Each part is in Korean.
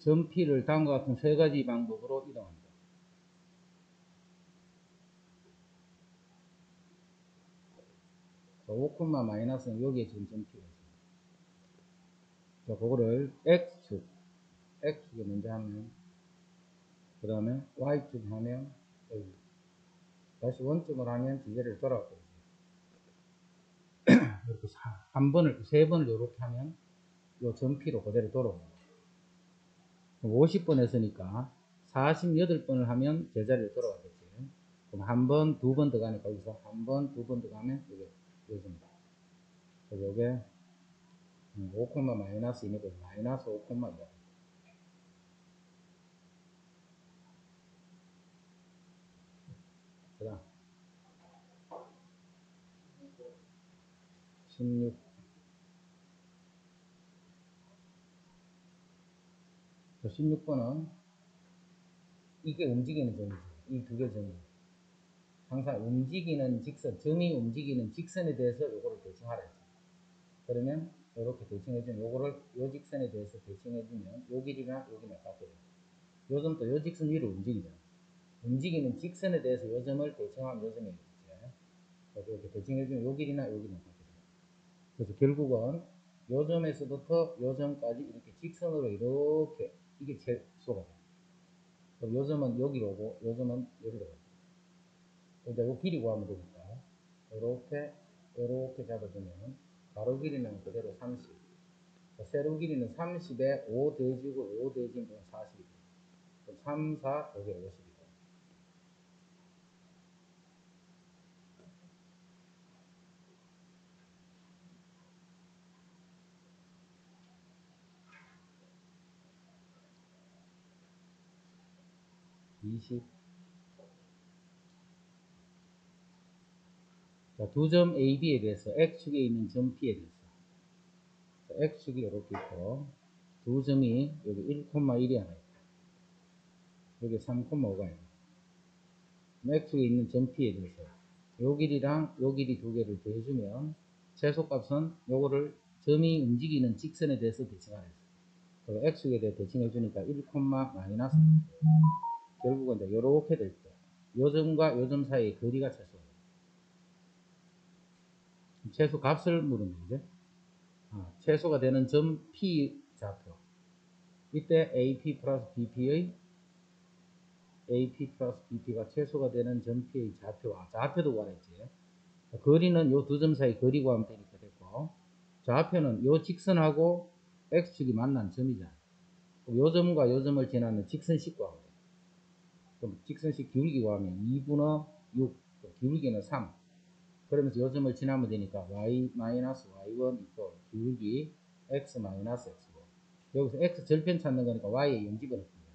점 P를 다음과 같은 세 가지 방법으로 이동합니다. 자, 5, 마이너스는 여기에 지금 점 P가 있습니다. 자, 그거를 X축에 먼저 하면, 그 다음에 Y축 하면, 여기. 다시 원점을 하면 지제를 돌아가고 있습니다. 이렇게 세 번을 이렇게 하면, 요 점 P로 그대로 돌아옵니다. 50번 했으니까 48번을 하면 제자리로 돌아가겠지. 그럼 한 번, 두 번 더 가니까 여기서 한 번, 두 번 더 가면 이게 여기입니다. 그래서 이게 5, 마이너스 2니까 마이너스 5, 2. 그 다음 16. 그 16번은 이게 움직이는 점이죠. 이 두 개 점이. 항상 움직이는 직선, 점이 움직이는 직선에 대해서 요거를 대칭하라 했죠. 그러면 이렇게 대칭해주면 요거를 요 직선에 대해서 대칭해주면 요 길이나 요 길이나 같아요. 요 점도 요 직선 위로 움직이죠. 움직이는 직선에 대해서 요 점을 대칭하면 요 점이 있죠. 그래서 이렇게 대칭해주면 요 길이나 요 길이나 같아요. 그래서 결국은 요 점에서부터 요 점까지 이렇게 직선으로 이렇게 이게 최소가 돼요. 그럼 요 점은 여기로 오고 요 점은 여기로 오고 이제 요 길이 구하면 되니까 요렇게 잡아주면 가로 길이는 그대로 30, 세로 길이는 30에 5 대지고 5 대지면 40이 돼요. 3, 4, 여기 50이 돼요. 자, 두 점 AB에 대해서 X축에 있는 점 P에 대해서 자, X축이 이렇게 있고 두 점이 여기 1,1이 하나 있다. 여기 3,5가 있다. X축에 있는 점 P에 대해서 요 길이랑 요 길이 두 개를 더해주면 최소값은 요거를 점이 움직이는 직선에 대해서 대칭하라 했어요. 그리고 X축에 대해 대칭해주니까 1, 마이너스 결국은 이제 요렇게 될 때 요 점과 요 점 사이의 거리가 최소예요. 최소 값을 물으면 이제 최소가 되는 점 P 좌표 이때 AP 플러스 BP가 최소가 되는 점 P의 좌표도 구하랬지. 거리는 요 두 점 사이 거리 구하면 되니까 됐고 좌표는 요 직선하고 X축이 만난 점이잖아. 요 점과 요 점을 지나는 직선식 구하면 돼. 그럼 직선식 기울기 구하면 2분의 6 기울기는 3 그러면서 요 점을 지나면 되니까 y-y1 이퀄 기울기 x-x고 여기서 x 절편 찾는 거니까 y의 영집을 했습니다.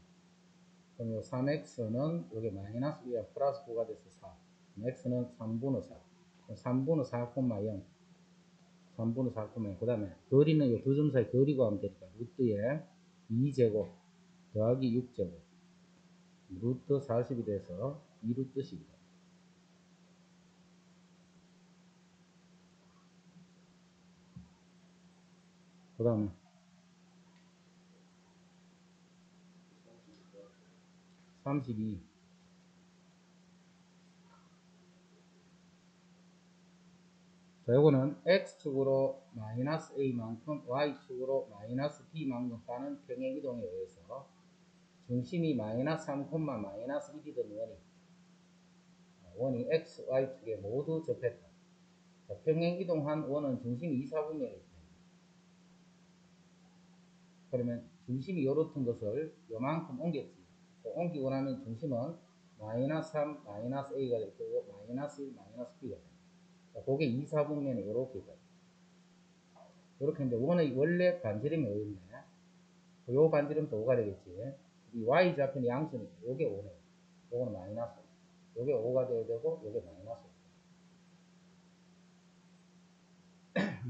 그럼 요 3x는 여기 마이너스 2와 플러스 9가 돼서 4 x는 3분의 4 3분의 4,0 3분의 4,0 그 다음에 거리는 요 두 점 사이 거리 구하면 되니까 루트에 2제곱 더하기 6제곱 루트 40이 돼서 2루트 10이다. 그 다음에 32 자, 요거는 X축으로 마이너스 A만큼 Y축으로 마이너스 B만큼 가는 평행이동에 의해서 중심이 마이너스 3, 마이너스 1이던 원이 X, Y축에 모두 접했다. 자, 평행이동한 원은 중심이 2, 4분면에 있다. 그러면 중심이 요렇던 것을 요만큼 옮겼지. 옮기고 나면 중심은 마이너스 3, 마이너스 A가 될 거고 마이너스 1, 마이너스 B가 됩니다. 자, 그게 2, 4분면에 요렇게 있다. 이렇게 이제 원의 원래 반지름이 5인데 요 반지름도 5가 되겠지. 이 y좌표는 양수니까 요게 5네. 요거는 마이너스. 요게 5가 돼야 되고 요게 마이너스.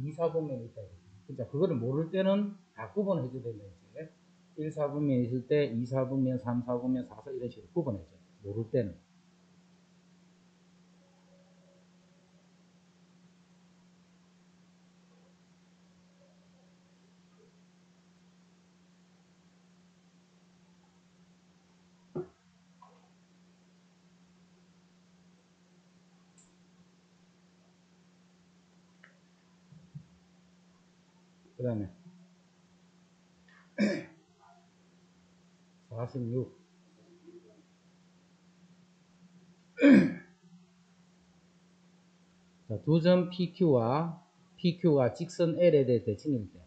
2, 4분면이 있다. 진짜 그거를 모를 때는 다 구분해 줘야 된다. 이제 1, 4분면 있을 때 2, 4분면, 3, 4분면, 4, 4 이런 식으로 구분해 줘. 모를 때는. 그 다음에 46. 자, 두 점 PQ와 직선 L에 대해 대칭일 때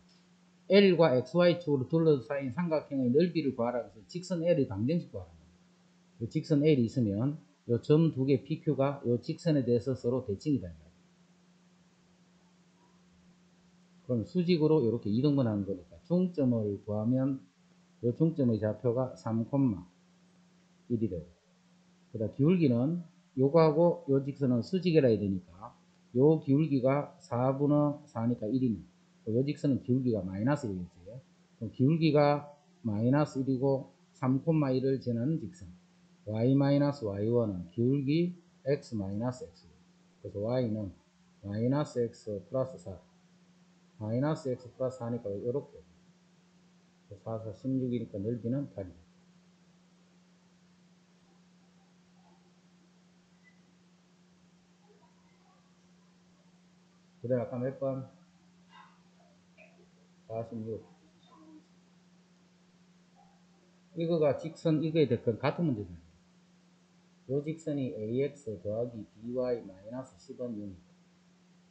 L과 XY축으로 둘러싸인 삼각형의 넓이를 구하라고 해서 직선 L의 방정식 구하라. 직선 L이 있으면 요 점 두 개 PQ가 요 직선에 대해서 서로 대칭이다. 그럼 수직으로 이렇게 이동만 하는 거니까 중점을 구하면 요 중점의 좌표가 3,1이 되고, 그다음 기울기는 요거하고 요 직선은 수직이라 해야 되니까 요 기울기가 4분의 4니까 1이네. 요 직선은 기울기가 마이너스 1이겠지. 그럼 기울기가 마이너스 1이고 3,1을 지나는 직선 y-y1은 기울기 x-x. 그래서 y는 마이너스 x 플러스 4, 마이너스 x 플러스 4니까 이렇게 4, 4, 16이니까 넓이는 8. 그 다음에 아까 몇 번? 46. 이거가 직선 이거에 대건 같은 문제잖아요. 요 직선이 ax 더하기 by 마이너스 10은 6.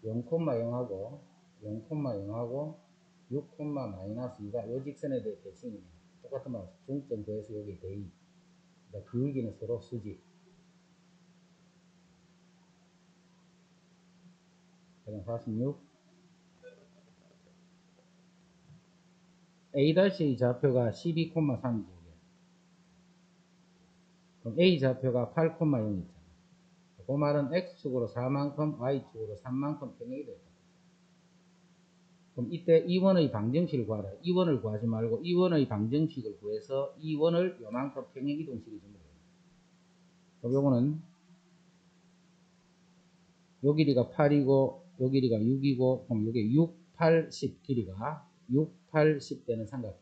0,0하고 0,0하고 6, 마이너스 2가 요 직선에 대해 대칭이네. 똑같은 말, 중점 구해서 여기 대입. 기울기는 서로 수직. 그럼 46. A의 좌표가 12,3이죠. 그럼 A 좌표가 8,0 있잖아. 그 말은 X축으로 4만큼, Y축으로 3만큼 평행이 되죠. 그럼 이때 E1의 방정식을 구하라. E1을 구하지 말고 E1의 방정식을 구해서 E1을 요만큼 평행 이동식이 주면 돼요. 그럼 요거는 요 길이가 8이고 요 길이가 6이고 그럼 요게 6, 8, 10 길이가 6, 8, 10 되는 삼각형.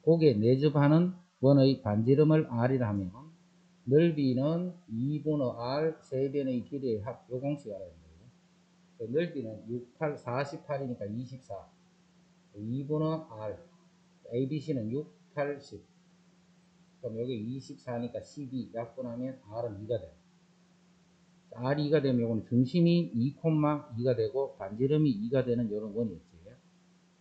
거기에 내접하는 원의 반지름을 R이라 하면 넓이는 2분의 R 세변의 길이의 합. 요 공식 알아야 돼요. 넓이는 6, 8, 48이니까 24. 2분의 R. ABC는 6, 8, 10. 그럼 여기 24니까 12 약분하면 R은 2가 돼요. R이 2가 되면 이거는 중심이 2,2가 되고 반지름이 2가 되는 이런 원이었지.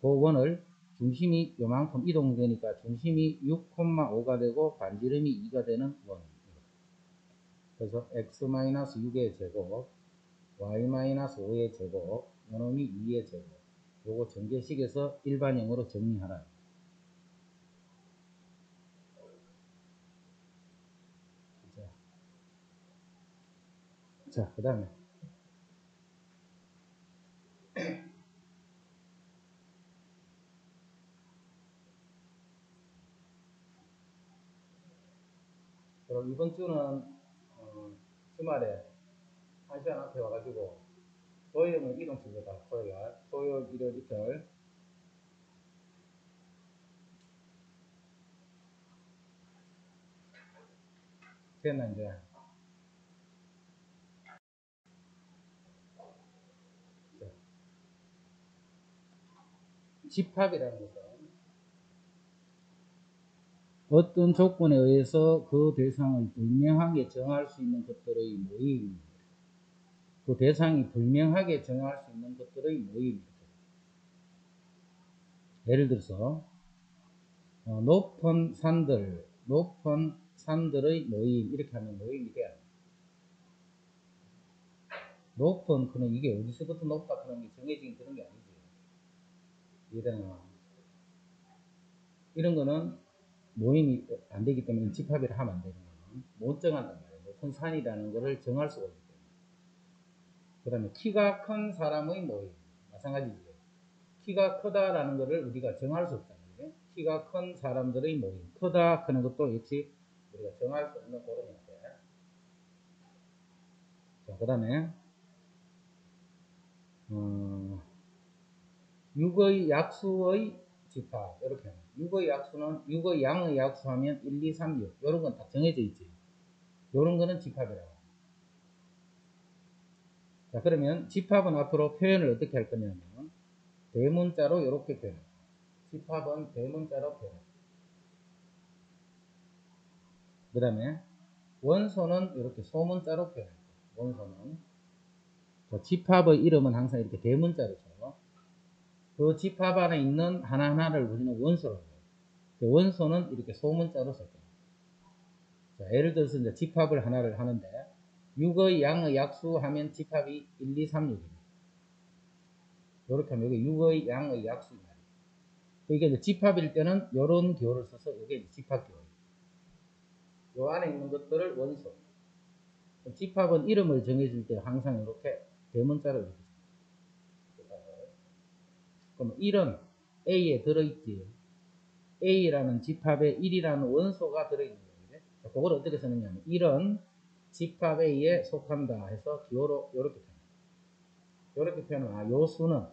그 원을 중심이 요만큼 이동되니까 중심이 6,5가 되고 반지름이 2가 되는 원. 그래서 x-6의 제곱, y-5의 제곱, 요놈이 2의 제곱. 요거 전개식에서 일반형으로 정리하라. 자, 그 다음에 그럼 이번 주는 주말에 1시간 앞에 와가지고 토요일은 이동식이다. 토요일, 일요일 이틀 됐나 이제. 집합이라는 것은 어떤 조건에 의해서 그 대상을 분명하게 정할 수 있는 것들의 모임입니다. 그 대상이 분명하게 정할 수 있는 것들의 모임입니다. 예를 들어서 높은 산들의 모임 이렇게 하면 모임이 돼야 돼. 높은 그는 이게 어디서부터 높다 그런 게 정해진 그런 게 아니지. 이해되나? 이런 거는 모임이 안 되기 때문에 집합이라 하면 안 되는 거는 못 정한단 말이에요. 높은 산이라는 거를 정할 수가 없기 때문에. 그 다음에 키가 큰 사람의 모임 마찬가지죠. 키가 크다라는 거를 우리가 정할 수 없단 말이에요. 키가 큰 사람들의 모임. 크다 하는 것도 역시 우리가 정할 수 없는 그런 형태. 자, 그 다음에 6의 약수의 집합 이렇게 하면 6의 약수는 6의 양의 약수하면 1, 2, 3, 6 이런 건 다 정해져 있지. 이런 거는 집합이라고. 자, 그러면 집합은 앞으로 표현을 어떻게 할 거냐면 대문자로 이렇게 표현해요. 집합은 대문자로 표현합니다. 그 다음에 원소는 이렇게 소문자로 표현합니다. 원소는 집합의 이름은 항상 이렇게 대문자로 써요. 그 집합 안에 있는 하나하나를 우리는 원소라고 해요. 원소는 이렇게 소문자로 쓸 거예요. 자, 예를 들어서 이제 집합을 하나를 하는데 6의 양의 약수 하면 집합이 1, 2, 3, 6입니다. 이렇게 하면 여기 6의 양의 약수입니다. 이게 이제 집합일 때는 이런 기호를 써서 이게 집합 기호예요. 요 안에 있는 것들을 원소. 집합은 이름을 정해줄 때 항상 이렇게 대문자로 이렇게 써요. 그럼 1은 A에 들어있지. A라는 집합에 1이라는 원소가 들어있는 거예요. 그걸 어떻게 쓰느냐면 1은 집합 A에 속한다 해서 기호로 이렇게 표현해요. 이렇게 표현하면 요 수는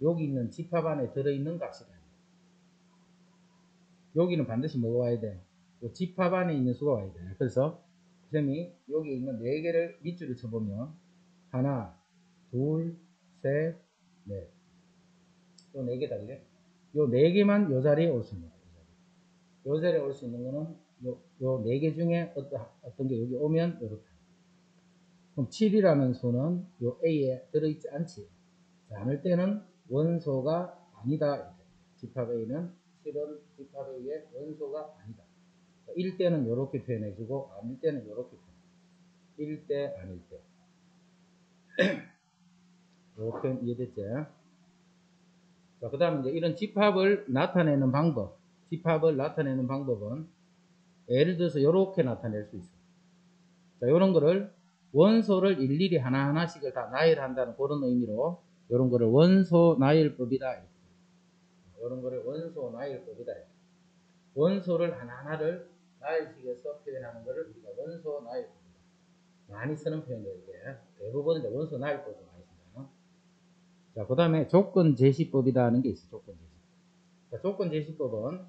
여기 있는 집합 안에 들어있는 값이다. 여기는 반드시 뭐가 와야 돼? 집합 안에 있는 수가 와야 돼. 그래서 쌤이 여기 있는 4개를 밑줄을 쳐보면 하나, 둘, 셋, 넷. 요 4개다, 그래? 요 4개만 요 자리에 올 수 있는 거예요. 요 자리에 올 수 있는 거는 요 4개 중에 어떤 게 여기 오면 요렇다. 그럼 7이라는 수는 요 A에 들어있지 않지. 자, 않을 때는 원소가 아니다. 이렇게. 집합 A는 7은 집합 A의 원소가 아니다. 1 때는 이렇게 표현해주고 아닐 때는 이렇게 표현해. 1 때, 아닐 때. 이렇게 이해됐죠? 자, 그 다음에 이제 이런 집합을 나타내는 방법. 집합을 나타내는 방법은 예를 들어서 이렇게 나타낼 수 있어요. 자, 이런 거를 원소를 일일이 하나하나씩을 다 나열한다는 그런 의미로 이런 거를 원소 나열법이다. 이런 거를 원소 나열법이다. 원소를 하나하나를 나열식에서 표현하는 거를 우리가 원소 나열법이다. 많이 쓰는 표현이에요. 이게 대부분 이제 원소 나열법을 많이 쓴다. 자, 그 다음에 조건 제시법이라는 게 있어요. 조건 제시법. 자, 조건 제시법은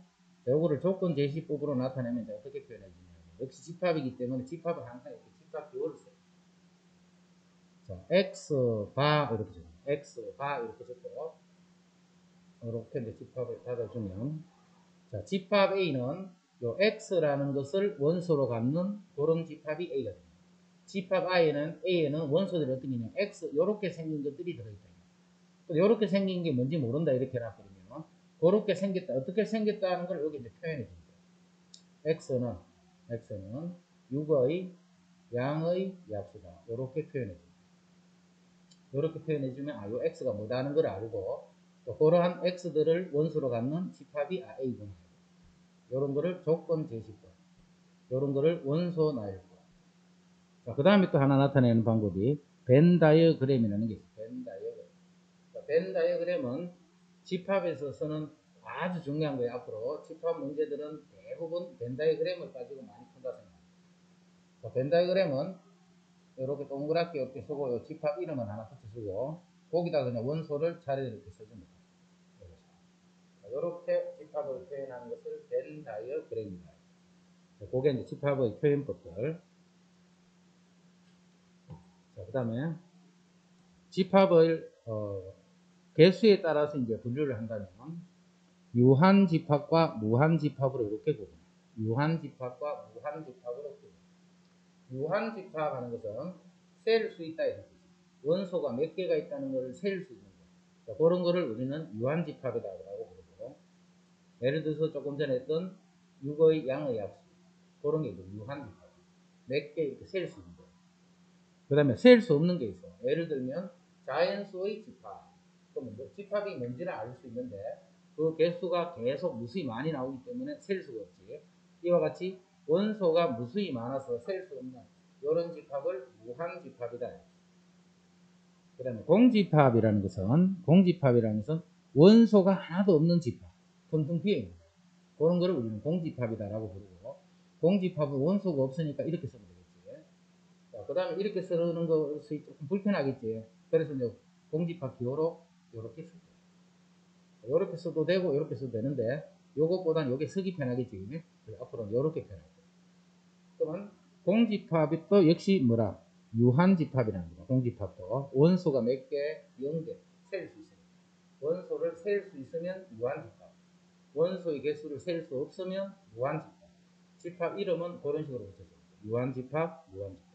요거를 조건 제시법으로 나타내면 이제 어떻게 표현해 주냐면 역시 집합이기 때문에 집합은 항상 이렇게 집합 기호를 써요. 자, x 바 이렇게 적어요. x 바 이렇게 적고 이렇게 이제 집합을 닫아주면 자, 집합 A는 요 x라는 것을 원소로 갖는 그런 집합이 A가 됩니다. 집합 A에는 원소들이 어떤 게냐면 x 요렇게 생긴 것들이 들어있다. 요렇게 생긴 게 뭔지 모른다 이렇게 해놨거든요. 그렇게 생겼다. 어떻게 생겼다는 걸 여기 이제 표현해 줍니다. x는 6의 양의 약수다. 요렇게 표현해 줍니다. 요렇게 표현해 주면 요 x가 뭐다는 걸 알고 또 그러한 x들을 원소로 갖는 집합이 A구나. 요런 거를 조건 제시법. 요런 거를 원소 나열법. 그 다음에 또 하나 나타내는 방법이 벤 다이어그램이라는 게 있어요. 벤 다이어그램. 벤 다이어그램은 집합에서 쓰는 아주 중요한 거예요. 앞으로 집합 문제들은 대부분 벤 다이어그램을 가지고 많이 푼다 생각합니다. 벤 다이어그램은 이렇게 동그랗게 이렇게 쓰고 요 집합 이름은 하나 붙여주고 거기다 그냥 원소를 차례 이렇게 써줍니다. 이렇게 집합을 표현하는 것을 벤 다이어그램입니다. 그게 이제 집합의 표현법들. 그 다음에 집합을 개수에 따라서 이제 분류를 한다면 유한 집합과 무한 집합으로 이렇게 구분해요. 유한 집합과 무한 집합으로 구분해요. 유한 집합하는 것은 셀 수 있다 이런 뜻이죠. 원소가 몇 개가 있다는 것을 셀 수 있는 거예요. 그런 거를 우리는 유한 집합이라고 부르고 예를 들어서 조금 전에 했던 6의 양의 약수 그런 게 유한 집합. 몇 개 이렇게 셀 수 있는 거예요. 그 다음에 셀 수 없는 게 있어. 예를 들면 자연수의 집합. 그럼 집합이 뭔지를 알 수 있는데 그 개수가 계속 무수히 많이 나오기 때문에 셀 수가 없지. 이와 같이 원소가 무수히 많아서 셀 수 없는 이런 집합을 무한 집합이다. 그 다음에 공집합이라는 것은 원소가 하나도 없는 집합. 텅텅 비어있는 그런 거를 우리는 공집합이다라고 부르고 공집합은 원소가 없으니까 이렇게 쓰면 되겠지. 그 다음에 이렇게 쓰는 것이 조금 불편하겠지. 그래서 이제 공집합 기호로 이렇게 쓰고 이렇게 써도 되고 이렇게 써도 되는데 요것보단 요게 쓰기 편하겠지. 그래서 앞으로는 이렇게 표현할 거예요. 그러면 공집합이 또 역시 뭐라 유한집합이라는 거다. 공집합도 원소가 몇 개? 0개 셀 수 있습니다. 원소를 셀 수 있으면 유한집합. 원소의 개수를 셀 수 없으면 무한집합. 집합 이름은 그런 식으로 붙여줍니다. 유한집합, 무한집합.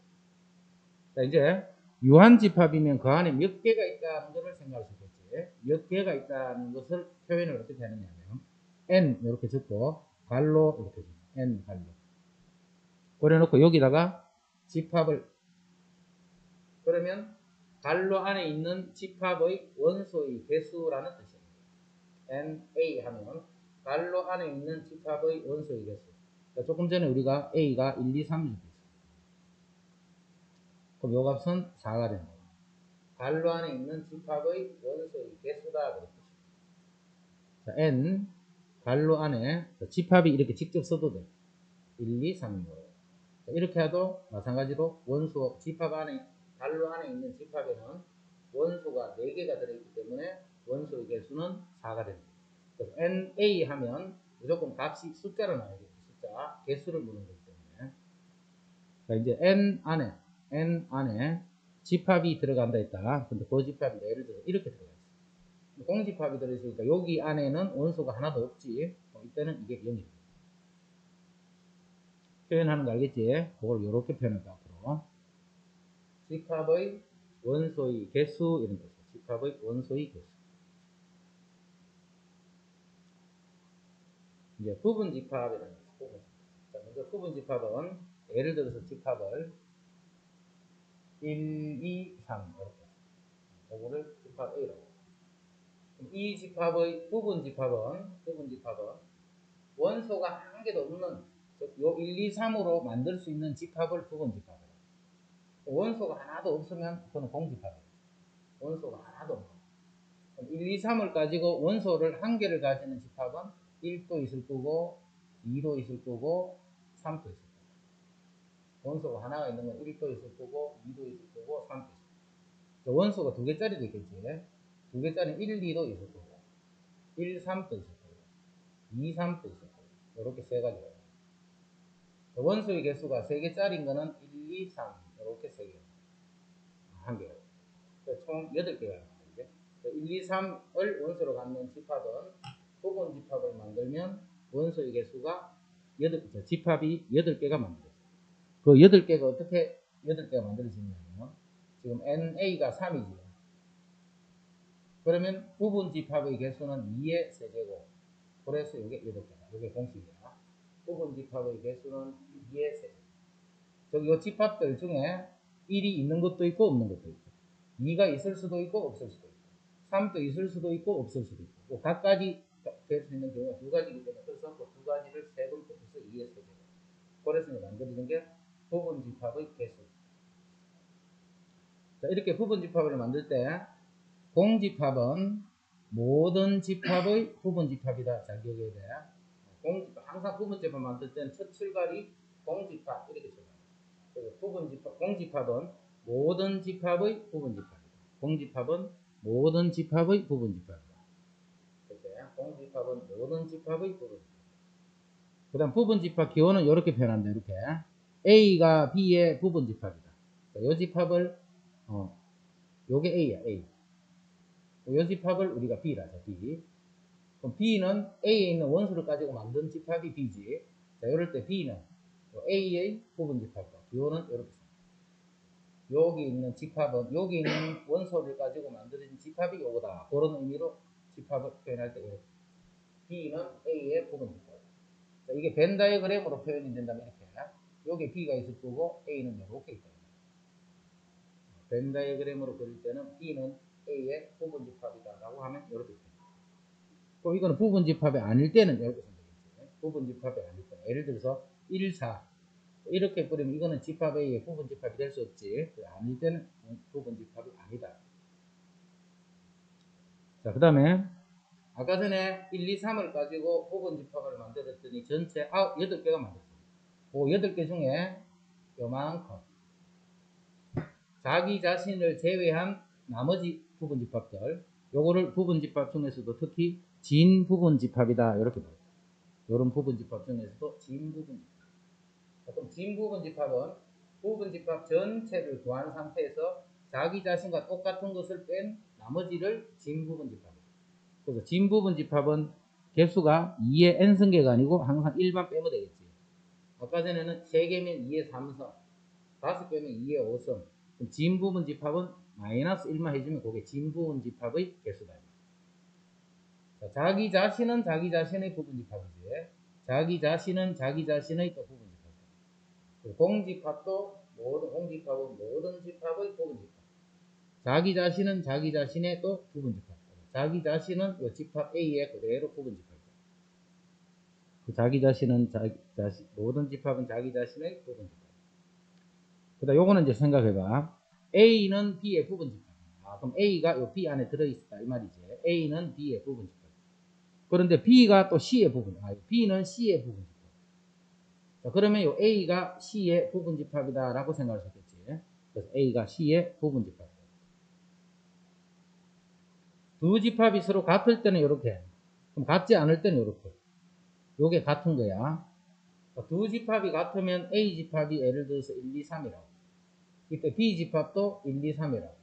자, 이제 유한집합이면 그 안에 몇 개가 있다는 것을 생각할 수 있겠지. 몇 개가 있다는 것을 표현을 어떻게 하느냐 하면 n 이렇게 적고 갈로 이렇게 적고 n 갈로 그래놓고 여기다가 집합을 그러면 갈로 안에 있는 집합의 원소의 개수라는 뜻입니다. NA 하면 갈로 안에 있는 집합의 원소의 개수. 조금 전에 우리가 A가 1, 2, 3 이렇게 있습니다. 그럼 요 값은 4가 된다. 갈로 안에 있는 집합의 원소의 개수다. 그랬죠. 자, N 갈로 안에 집합이 이렇게 직접 써도 돼. 1, 2, 3으로. 이렇게 해도 마찬가지로 원소 집합 안에 갈로 안에 있는 집합에는 원소가 4개가 들어있기 때문에 원소의 개수는 4가 됩니다. 그래서 NA 하면 무조건 값이 숫자로 나와야겠죠. 숫자 개수를 묻는 거기 때문에. 자, 이제 N 안에 집합이 들어간다 했다. 근데 그 집합이 예를 들어 이렇게 들어가 있어. 공집합이 들어있으니까 여기 안에는 원소가 하나도 없지. 이때는 이게 0입니다. 표현하는 거 알겠지? 그걸 이렇게 표현할까 앞으로. 집합의 원소의 개수 이런 뜻이에요. 집합의 원소의 개수. 이제 부분집합이라는 거죠. 자, 먼저 부분집합은 예를 들어서 집합을 1, 2, 3 이렇게. 이거를 집합 A라고. 이 집합의 부분집합은 원소가 한 개도 없는 요 1, 2, 3으로 만들 수 있는 집합을 부분집합이라고. 원소가 하나도 없으면 그건 공집합이에요. 원소가 하나도 없는. 1, 2, 3을 가지고 원소를 한 개를 가지는 집합은 1도 있을 거고 2도 있을 거고 3도 있을 거고. 원소가 하나가 있는 건 1도 있을 거고 2도 있을 거고 3도 있을 거고. 원소가 두 개짜리도 있겠지. 두 개짜리 1, 2도 있을 거고 1, 3도 있을 거고 2, 3도 있을 거고 이렇게 세 가지가 있어요. 원소의 개수가 3개짜리인 거는 1, 2, 3 이렇게 3개 한 개고 총 8개가 1, 2, 3을 원소로 갖는 집합은 부분집합을 만들면 원소의 개수가 집합이 8개가 만들어져요. 그 8개가 어떻게 8개가 만들어지냐면 지금 NA가 3이지. 그러면 부분집합의 개수는 2의 세제곱. 그래서 이게 8개다. 이게 공식이야. 부분집합의 개수는 2의 세제곱. 저기 이 집합들 중에 1이 있는 것도 있고 없는 것도 있고 2가 있을 수도 있고 없을 수도 있고 3도 있을 수도 있고 없을 수도 있고 각가지 될 수 있는 경우가 두 가지이기 때문에 그래서 그 두 가지를 세분 곱해서 2의 세제곱. 그래서 만들어진 게 부분집합의 개수. 자, 이렇게 부분집합을 만들 때 공집합은 모든 집합의 부분집합이다. 잘 기억해야 돼. 공집합, 항상 부분집합 만들 때는 첫 출발이 공집합 이렇게 출발해요. 그래서 공집합은 모든 집합의 부분집합이다. 공집합은 모든 집합의 부분집합이다. 공집합은 모든 집합의 부분집합. 그 다음 부분집합 기호는 이렇게 표현한다. 이렇게 A가 B의 부분집합이다. 이 집합을 요게 A야. A. 이 집합을 우리가 B라 하죠. B. 그럼 B는 A에 있는 원소를 가지고 만든 집합이 B지. 자, 이럴 때 B는 A의 부분집합과 기호는 이렇게 씁니다. 여기 있는 집합은 여기 있는 원소를 가지고 만들어진 집합이 요거다. 그런 의미로 집합을 표현할 때 이렇게. B는 A의 부분집합. 자, 이게 벤 다이어그램으로 표현이 된다면 이렇게. 여기 B가 있을 거고 A는 이렇게 있다. 벤 다이어그램으로 그릴 때는 B는 A의 부분집합이다라고 하면 이렇게 됩니다. 또 이거는 부분집합이 아닐 때는 이렇게 생각했어요. 부분집합이 아닐 때. 예를 들어서 1, 4 이렇게 그리면 이거는 집합 A의 부분집합이 될 수 없지. 아닐 때는 부분집합이 아니다. 자, 그 다음에 아까 전에 1, 2, 3을 가지고 부분집합을 만들었더니 전체 8개가 만들었어요. 그 8개 중에 요만큼 자기 자신을 제외한 나머지 부분집합들 요거를 부분집합 중에서도 특히 진 부분집합이다 이렇게 봐요. 이런 부분집합 중에서도 진 부분집합. 그럼 진 부분집합은 부분집합 전체를 구한 상태에서 자기 자신과 똑같은 것을 뺀 나머지를 진 부분집합이에요. 그래서 진 부분집합은 개수가 2의 n승계가 아니고 항상 1만 빼면 되겠지. 아까 전에는 3개면 2의 3성, 5개면 2의 5성. 그럼 진부분 집합은 마이너스 1만 해주면 그게 진부분 집합의 개수다. 자, 자기 자신은 자기 자신의 부분 집합이지. 자기 자신은 자기 자신의 또 부분 집합. 공집합도 공집합은 모든 집합의 부분 집합. 자기 자신은 자기 자신의 또 부분 집합. 자기 자신은 이 집합 A의 그대로 부분 집합. 자기 자신은 모든 집합은 자기 자신의 부분 집합. 그다음 요거는 이제 생각해봐. A는 B의 부분 집합. 그럼 A가 요 B 안에 들어있다 이 말이지. A는 B의 부분 집합. 그런데 B가 또 C의 부분. B는 C의 부분 집합. 자, 그러면 요 A가 C의 부분 집합이다라고 생각할 수 있겠지. 그래서 A가 C의 부분 집합. 두 집합이 서로 같을 때는 이렇게. 그럼 같지 않을 때는 이렇게. 요게 같은 거야. 두 집합이 같으면 A 집합이 예를 들어서 1, 2, 3이라고. 이때 B 집합도 1, 2, 3이라고.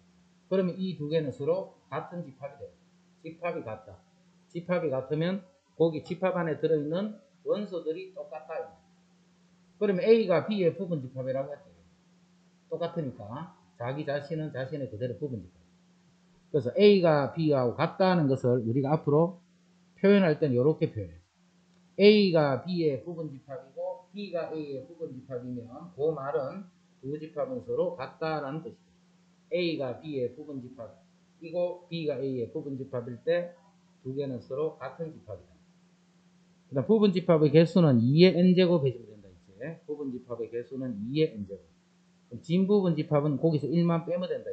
그러면 이 두 개는 서로 같은 집합이 돼요. 집합이 같다. 집합이 같으면 거기 집합 안에 들어있는 원소들이 똑같다. 그러면 A가 B의 부분 집합이라고 했대요. 똑같으니까 자기 자신은 자신의 그대로 부분 집합. 그래서 A가 B하고 같다는 것을 우리가 앞으로 표현할 때는 이렇게 표현해요. A가 B의 부분 집합이고 B가 A의 부분 집합이면 그 말은 두 집합은 서로 같다라는 뜻이에요. A가 B의 부분 집합이고 B가 A의 부분 집합일 때 두 개는 서로 같은 집합이다. 그다음 부분 집합의 개수는 2의 n제곱 해주면 된다. 이제 부분 집합의 개수는 2의 n제곱. 진 부분 집합은 거기서 1만 빼면 된다.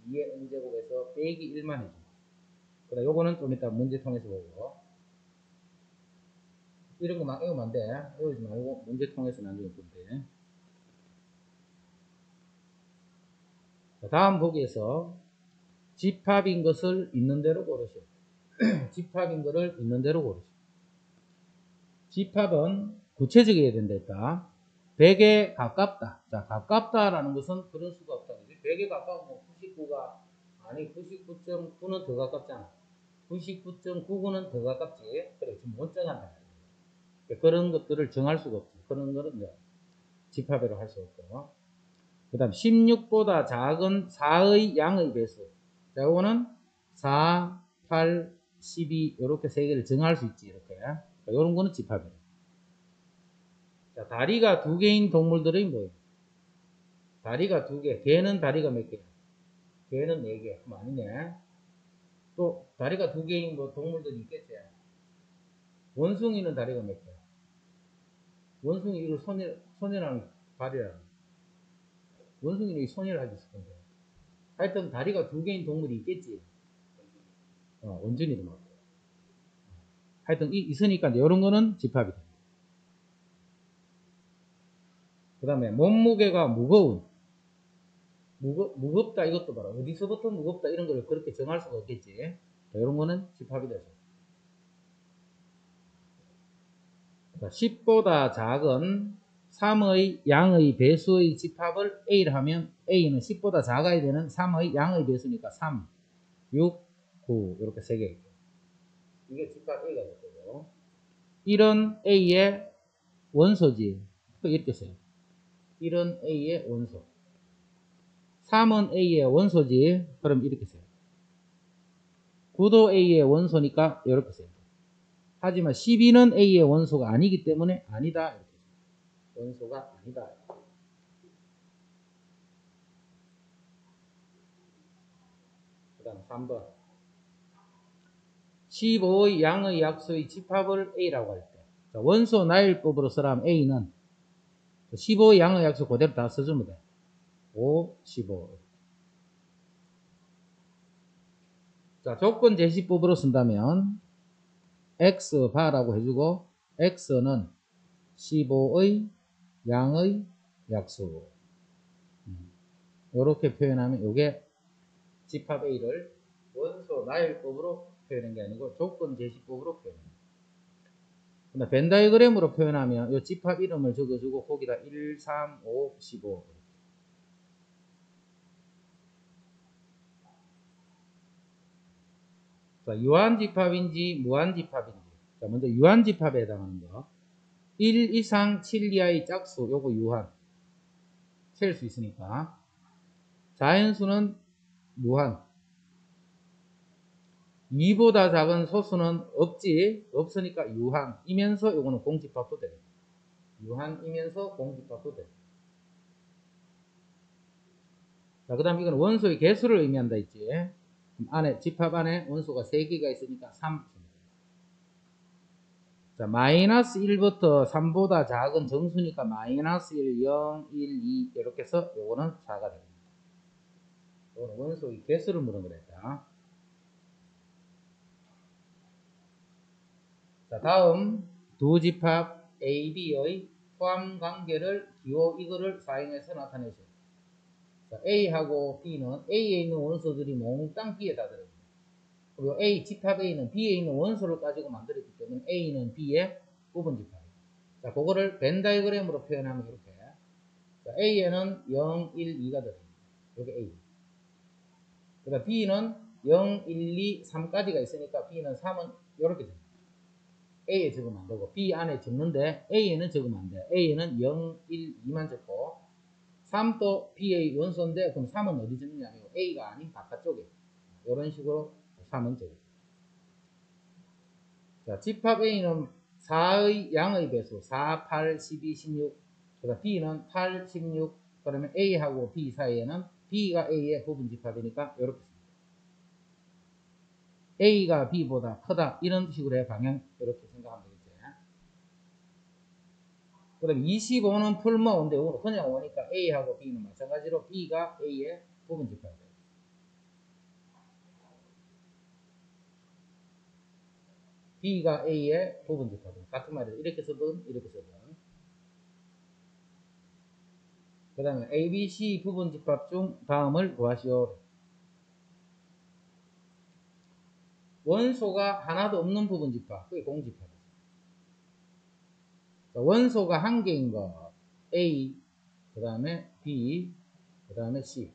2의 n제곱에서 빼기 1만 해줍니다. 그다음 요거는 좀 이따 문제 통해서 보고. 이런 거 막 외우면 안 돼. 외우지 말고 문제 통해서 나중에 보면 돼. 다음 보기에서 집합인 것을 있는 대로 고르시오. 집합인 것을 있는 대로 고르시오. 집합은 구체적이어야 된다 했다. 100에 가깝다. 자, 가깝다라는 것은 그럴 수가 없다. 100에 가까우면 99가 아니 99.9는 더 가깝잖아. 99.99는 더 가깝지. 그래 지금 못 정한다. 그런 것들을 정할 수가 없지. 그런 거는 이제 집합으로 할 수 없고. 그 다음 16보다 작은 4의 양의 배수. 자, 이거는 4, 8, 12 이렇게 세 개를 정할 수 있지. 이렇게. 이런 거는 집합이에요. 자, 다리가 두 개인 동물들이 뭐예요? 다리가 두 개. 개는 다리가 몇 개야? 개는 4개. 그럼 아니네. 또 다리가 두 개인 뭐 동물들이 있겠지. 원숭이는 다리가 몇 개야? 원숭이 이걸 손이랑 발이랑. 원숭이는 손이라 하지 있을 건데. 하여튼 다리가 두 개인 동물이 있겠지. 원숭이도 맞고. 하여튼 있으니까 이런 거는 집합이 됩니다. 그 다음에 몸무게가 무거운. 무겁다 이것도 봐라. 어디서부터 무겁다 이런 걸 그렇게 정할 수가 없겠지. 이런 거는 집합이 되죠. 10보다 작은 3의 양의 배수의 집합을 A를 하면 A는 10보다 작아야 되는 3의 양의 배수니까 3, 6, 9 이렇게 3개 있고. 이게 집합 A가 됐고요. 1은 A의 원소지. 이렇게 써요. 1은 A의 원소. 3은 A의 원소지. 그럼 이렇게 써요. 9도 A의 원소니까 이렇게 써요. 하지만 12는 A의 원소가 아니기 때문에 아니다. 이렇게 써요. 원소가 아니다. 그 다음 3번. 15의 양의 약수의 집합을 A라고 할 때. 원소 나열법으로 쓰라면 A는 15의 양의 약수 그대로 다 써주면 돼. 5, 15. 자, 조건 제시법으로 쓴다면 X 바라고 해주고 X는 15의 양의 약수. 이렇게 표현하면 이게 집합 A를 원소 나열법으로 표현한 게 아니고 조건 제시법으로 표현합니다. 벤 다이어그램으로 표현하면 이 집합 이름을 적어주고 거기다 1, 3, 5, 15. 자, 유한집합인지 무한집합인지. 자, 먼저 유한집합에 해당하는 거. 1 이상 7 이하의 짝수, 요거 유한. 셀 수 있으니까. 자연수는 무한. 2보다 작은 소수는 없으니까 유한이면서 요거는 공집합도 돼요. 유한이면서 공집합도 돼요. 자, 그 다음 이건 원소의 개수를 의미한다 했지. 안에, 집합 안에 원소가 3개가 있으니까 3. 자, 마이너스 1부터 3보다 작은 정수니까 마이너스 1, 0, 1, 2 이렇게 해서 요거는 4가 됩니다. 요거는 원소의 개수를 물은 거랬다. 자, 다음 두 집합 A, B의 포함 관계를 기호 이거를 사용해서 나타내죠. 자, A하고 B는 A에 있는 원소들이 몽땅 B에 다 들어있습니다. 그리고 A, 집합 A는 B에 있는 원소를 가지고 만들었기 때문에 A는 B의 부분 집합이에요. 자, 그거를 벤 다이그램으로 표현하면 이렇게. 자, A에는 0, 1, 2가 들어있습니다. 여기 A. 그다음 B는 0, 1, 2, 3까지가 있으니까 B는 3은 이렇게 됩니다. A에 적으면 안 되고 B 안에 적는데 A에는 적으면 안 돼. A에는 0, 1, 2만 적고 3도 B의 원소인데 그럼 3은 어디 적느냐면 A가 아닌 바깥쪽에 이런 식으로 3은 적어요. 자, 집합 A는 4의 양의 배수 4, 8, 12, 16. 그다음 B는 8, 16. 그러면 A하고 B 사이에는 B가 A의 부분 집합이니까 이렇게 씁니다. A가 B보다 크다 이런 식으로 해 방향 이렇게 생각하면 되겠지. 그 다음에 25는 풀모 5인데 이거는 그냥 5니까 A하고 B는 마찬가지로 B가 A의 부분 집합이에요. B가 A의 부분 집합이에요. 같은 말이에요. 이렇게 쓰든 이렇게 쓰든. 그 다음에 A, B, C 부분 집합 중 다음을 구하시오. 원소가 하나도 없는 부분 집합, 그게 공집합이죠. 원소가 한 개인 거 A, 그 다음에 B, 그 다음에 C.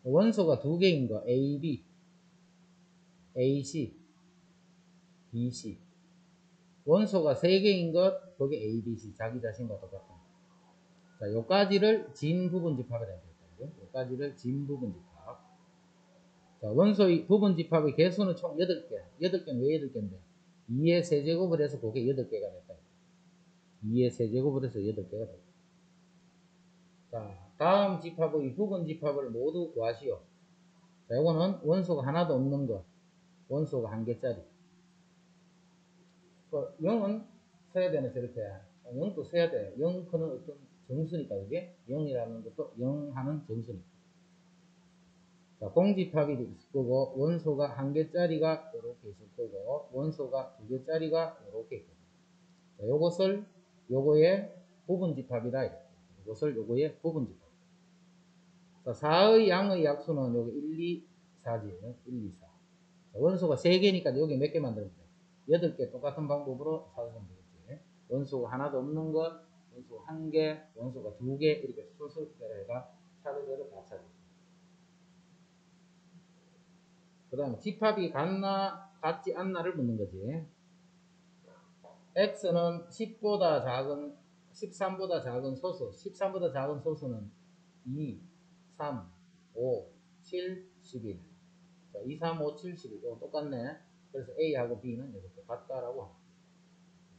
원소가 두 개인 거 A, B, A, C, B, C. 원소가 세 개인 것, 거기 A, B, C. 자기 자신과 똑같은. 자, 요까지를 진 부분 집합이라고 했거든요. 요까지를 진 부분 집합. 자, 원소의 부분 집합의 개수는 총 8개. 8개는 왜 8개인데? 2의 세제곱을 해서 그게 8개가 됐다. 2의 세제곱을 해서 8개가 됐다. 자, 다음 집합의 부분 집합을 모두 구하시오. 자, 요거는 원소가 하나도 없는 것. 원소가 한 개짜리. 0은 써야 되네, 저렇게. 0도 써야 돼. 0는 어떤 정수니까, 그게? 0이라는 것도 0 하는 정수니까. 자, 공집합이 있을 거고, 원소가 한 개짜리가 이렇게 있을 거고, 원소가 두 개짜리가 이렇게 있거든요. 자, 요것을 요거의 부분집합이다. 요것을 요거의 부분집합. 자, 4의 양의 약수는 여기 1, 2, 4지. 1, 2, 4. 자, 원소가 3개니까 여기 몇 개 만들면 돼? 8개 똑같은 방법으로 찾으면 되겠지. 원소가 하나도 없는 것, 원소가 1개, 원소가 2개, 이렇게 순서대로 해가 차례대로 다 찾아요. 그 다음에 집합이 같나, 같지 않나를 묻는 거지. X는 10보다 작은, 13보다 작은 소수, 13보다 작은 소수는 2, 3, 5, 7, 11. 자, 2, 3, 5, 7, 11. 이거 똑같네. 그래서 A하고 B는 이렇게 같다라고 합니다.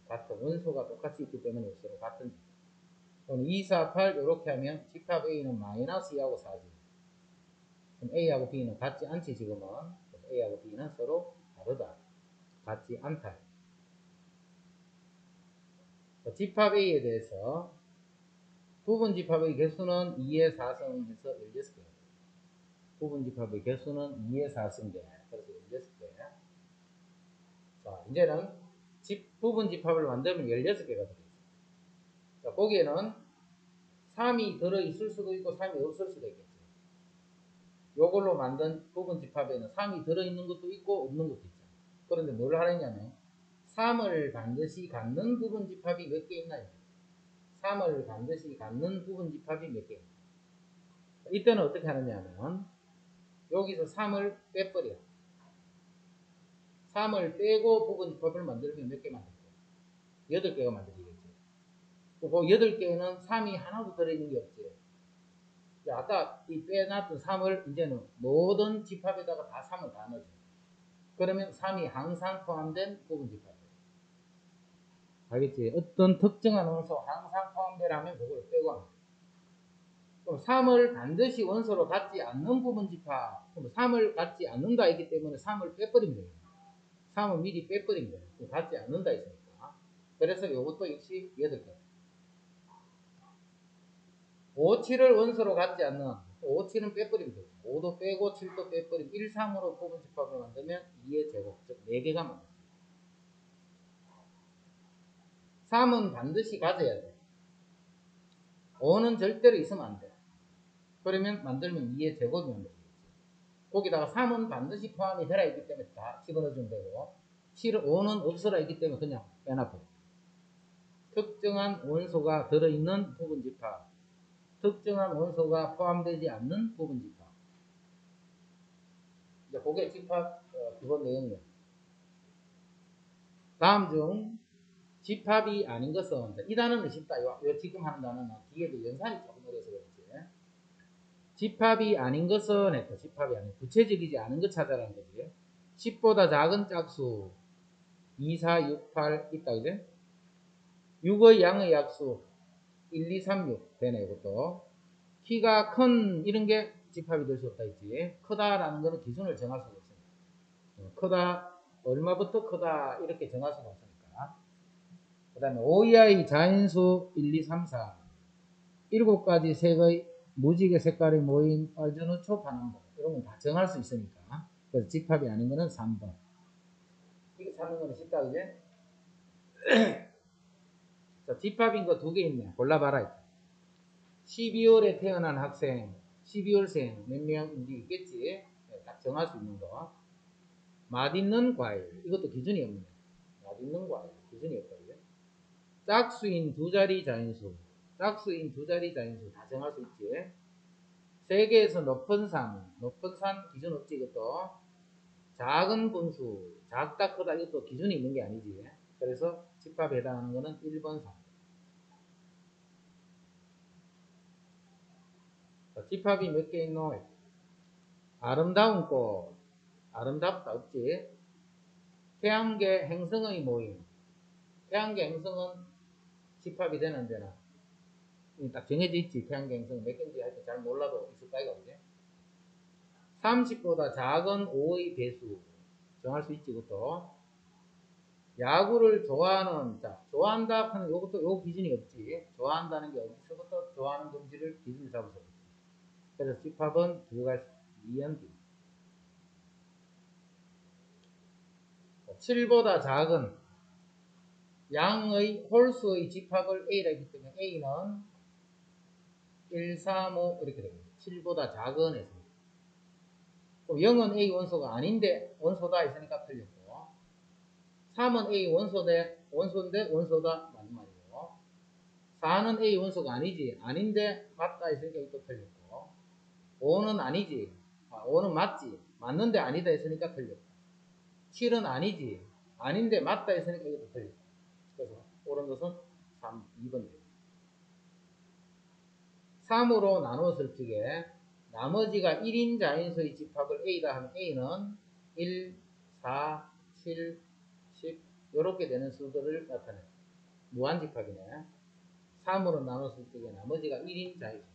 같은 원소가 똑같이 있기 때문에 서로 같은. 그럼 2, 4, 8 이렇게 하면 집합 A는 마이너스 2하고 4지. 그럼 A하고 B는 같지 않지 지금은. 그래서 A하고 B는 서로 다르다. 같지 않다. 집합 A에 대해서 부분 집합의 개수는 2의 4승 해서 16개. 부분 집합의 개수는 2의 4승 개. 그래서 16개. 자, 이제는 부분 집합을 만들면 16개가 들어있어요. 자, 거기에는 3이 들어있을 수도 있고 3이 없을 수도 있겠죠. 요걸로 만든 부분 집합에는 3이 들어있는 것도 있고 없는 것도 있죠. 그런데 뭘 하느냐면 3을 반드시 갖는 부분 집합이 몇 개 있나요? 3을 반드시 갖는 부분 집합이 몇 개? 이때는 어떻게 하느냐면 여기서 3을 빼버려. 3을 빼고 부분집합을 만들면 몇 개 만들죠? 8개가 만들리겠지. 그 8개에는 3이 하나도 들어있는 게 없지. 아까 이 빼놨던 3을 이제는 모든 집합에다가 다 3을 다 넣어줘. 그러면 3이 항상 포함된 부분집합이에요. 알겠지? 어떤 특정한 원소 항상 포함되라면 그걸 빼고 합니다. 그럼 3을 반드시 원소로 갖지 않는 부분집합, 그럼 3을 갖지 않는다 했기 때문에 3을 빼버린 거예요. 3은 미리 빼버린 거예요. 갖지 않는다 했으니까. 그래서 이것도 역시 8개. 5, 7을 원소로 갖지 않는 5, 7은 빼버리면 되죠. 5도 빼고 7도 빼버리면 1, 3으로 부분집합을 만들면 2의 제곱, 즉 4개가 만들어요. 3은 반드시 가져야 돼. 5는 절대로 있으면 안 돼. 그러면 만들면 2의 제곱이 만들어지겠지. 거기다가 3은 반드시 포함이 되라 했기 때문에 다 집어넣어주면 되고 5는 없어라 했기 때문에 그냥 빼놔버려. 특정한 원소가 들어있는 부분집합, 특정한 원소가 포함되지 않는 부분집합. 이제 그게 집합 기본 내용이에요. 다음 중 집합이 아닌 것은, 이 단어는 쉽다. 요 지금 하는 단어는 뒤에도 연산이 조금 어려서 그렇지. 집합이 아닌 것은 했다. 집합이 아닌, 구체적이지 않은 것 찾아라는 거지. 10보다 작은 짝수 2, 4, 6, 8 있다. 그지? 6의 양의 약수 1, 2, 3, 6 되네. 이것도 키가 큰 이런 게 집합이 될 수 없다 했지. 크다라는 거는 기준을 정할 수가 없습니다. 크다, 얼마부터 크다 이렇게 정할 수가 없으니까. 그 다음에 5 이하의 자인수 1, 2, 3, 4 7가지 색의 무지개 색깔이 모인 빨주노 초파남보 이런 건 다 정할 수 있으니까. 그래서 집합이 아닌 거는 3번. 이거 찾는 거는 쉽다. 그지? 자, 집합인 거 2개 있네. 골라봐라. 12월에 태어난 학생, 12월생 몇 명인지 있겠지? 딱 정할 수 있는 거. 맛있는 과일. 이것도 기준이 없네. 맛있는 과일. 기준이 없다. 그죠? 짝수인 2자리 자인수. 짝수인 2자리 자인수 다 정할 수 있지. 세계에서 높은 산. 높은 산 기준 없지, 이것도. 작은 분수. 작다, 크다, 이것도 기준이 있는 게 아니지. 그래서 집합에 해당하는 거는 1번, 3번. 집합이 몇 개 있노? 아름다운 꽃. 아름답다, 없지? 태양계 행성의 모임. 태양계 행성은 집합이 되는 데나 딱 정해져 있지. 태양계 행성은 몇 개인지 하여튼 잘 몰라도 있을 거야, 그지? 30보다 작은 5의 배수. 정할 수 있지, 이것도. 야구를 좋아하는, 자, 좋아한다 하는 요것도 요 기준이 없지. 좋아한다는 게 어디서부터 좋아하는 건지를 기준을 잡아서. 그래서 집합은 들어갈 수, 이연기. 7보다 작은 양의 홀수의 집합을 A라 했기 때문에 A는 1, 3, 5 이렇게 됩니다. 7보다 작은 해서. 그럼 0은 A 원소가 아닌데 원소다 했으니까 틀렸고 3은 A 원소인데 원소다 맞는 말이고 4는 A 원소가 아니지 아닌데 맞다 했으니까 이것도 틀렸고 5는 아니지 5는 맞지 맞는데 아니다 했으니까 틀렸다. 7은 아니지 아닌데 맞다 했으니까 이것도 틀렸다. 그래서 옳은 것은 3, 2번 됩니다. 3으로 나눴을 적에 나머지가 1인 자인수의 집합을 A다 하면 A는 1, 4, 7, 10 이렇게 되는 수들을 나타내요. 무한집합이네. 3으로 나눴을 적에 나머지가 1인 자인수.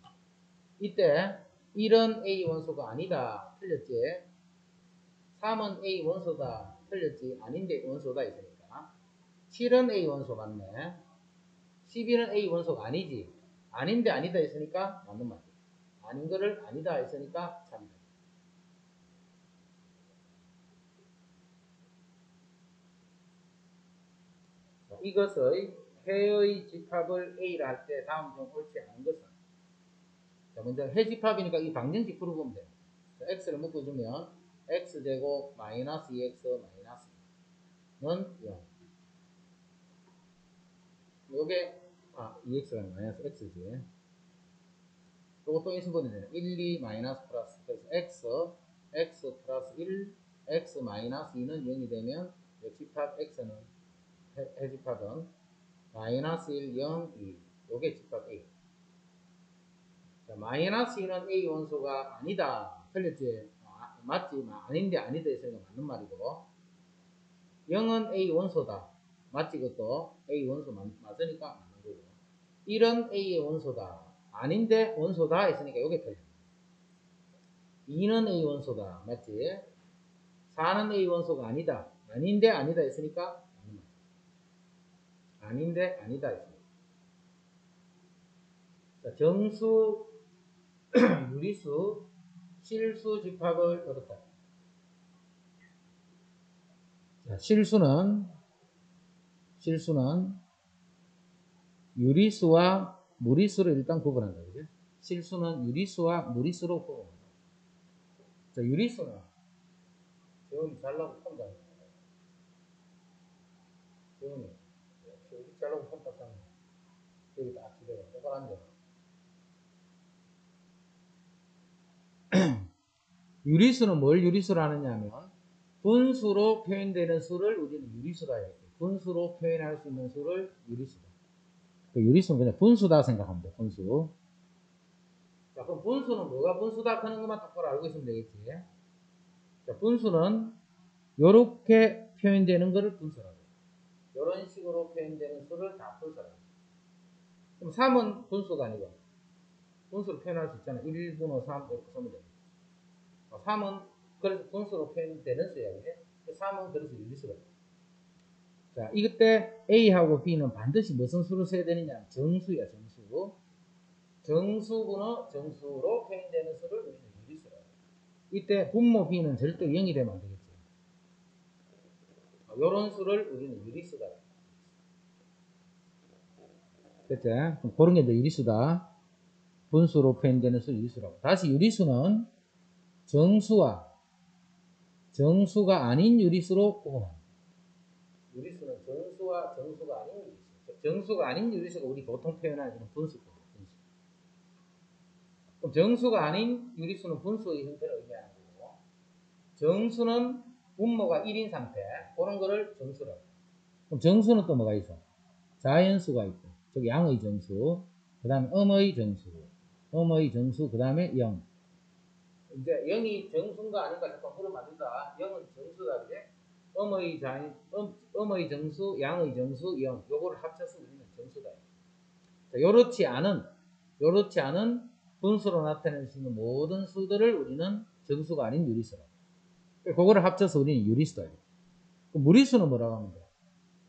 이때 1은 A 원소가 아니다. 틀렸지. 3은 A 원소다. 틀렸지. 아닌데 원소다 있으니까. 7은 A 원소 맞네. 11은 A 원소가 아니지. 아닌데 아니다 했으니까 맞는 말이야. 아닌 거를 아니다 했으니까 참다. 이것의 해의 집합을 A라 할 때 다음 중 옳지 않은 것은. 자, 먼저 해 집합이니까 이 방정식 풀어보면 돼요. x를 묶어주면 x제곱 마이너스 2x 마이너스는 0. 요게 2x가 마이너스 x지. 요거 또 인수분해 되네. 1, 2 마이너스 플러스. 그래서 x 플러스 1 x-2는 0이 되면 집합 x는 해집합은 마이너스 1, 0, 2 요게 집합 A. 자, 마이너스 2는 A 원소가 아니다. 틀렸지? 맞지? 아닌데 아니다 했으니까 맞는 말이고 0은 A 원소다. 맞지? 그것도 A 원소 맞으니까 맞는 거고 1은 A의 원소다. 아닌데 원소다 했으니까 요게 틀려. 2는 A 원소다. 맞지? 4는 A 원소가 아니다. 아닌데 아니다 했으니까 맞는 말. 아닌데 아니다 했으니까. 자, 정수, 유리수, 실수 집합을 얻었다. 자, 실수는 유리수와 무리수를 일단 구분한다. 그죠? 실수는 유리수와 무리수로 구분한다. 자, 유리수는 재훈이 잘나고 폰 잘나. 재훈이 여기 잘나고 폰 딱 잘나. 여기 딱 집에 똑바로 앉아. 유리수는 뭘 유리수로 하느냐 하면 분수로 표현되는 수를 우리는 유리수다 이렇게. 분수로 표현할 수 있는 수를 유리수다. 그 유리수는 그냥 분수다 생각하면 돼. 분수. 자, 그럼 분수는 뭐가 분수다 하는 것만 똑바로 알고 있으면 되겠지. 자, 분수는 요렇게 표현되는 것을 분수라고 해요. 이런 식으로 표현되는 수를 다 분수라고 해요. 그럼 3은 분수가 아니고 분수로 표현할 수 있잖아. 1, 분호 3 이렇게 쓰면 돼. 3은 그래서 분수로 표현되는 수야. 그지? 3은 그래서 유리수가 돼. 자, 이때 A하고 B는 반드시 무슨 수를 써야 되느냐? 정수야, 정수. 정수분호 정수로 표현되는 수를 우리는 유리수라고 해요. 이때 분모 B는 절대 0이 되면 안 되겠지. 이런 수를 우리는 유리수다. 됐지? 그런 게 이제 유리수다. 분수로 표현되는 수 유리수라고. 다시 유리수는 정수가 아닌 유리수로 구분합니다. 유리수는 정수와 정수가 아닌 유리수. 정수가 아닌 유리수가 우리 보통 표현하는 분수거든요. 분수. 그럼 정수가 아닌 유리수는 분수의 형태를 의미하는 거고, 정수는 분모가 1인 상태, 그런 거를 정수라고. 그럼 정수는 또 뭐가 있어? 자연수가 있고, 즉 양의 정수, 그 다음에 음의 정수, 그 다음에 0. 이제 0이 정수인가 아닌가 잠깐 물으면 안 된다. 0은 정수다, 그래? 음의 정수, 양의 정수, 0. 요거를 합쳐서 우리는 정수다. 자, 요렇지 않은 분수로 나타낼 수 있는 모든 수들을 우리는 정수가 아닌 유리수라고. 그거를 합쳐서 우리는 유리수다. 무리수는 뭐라고 하면 돼?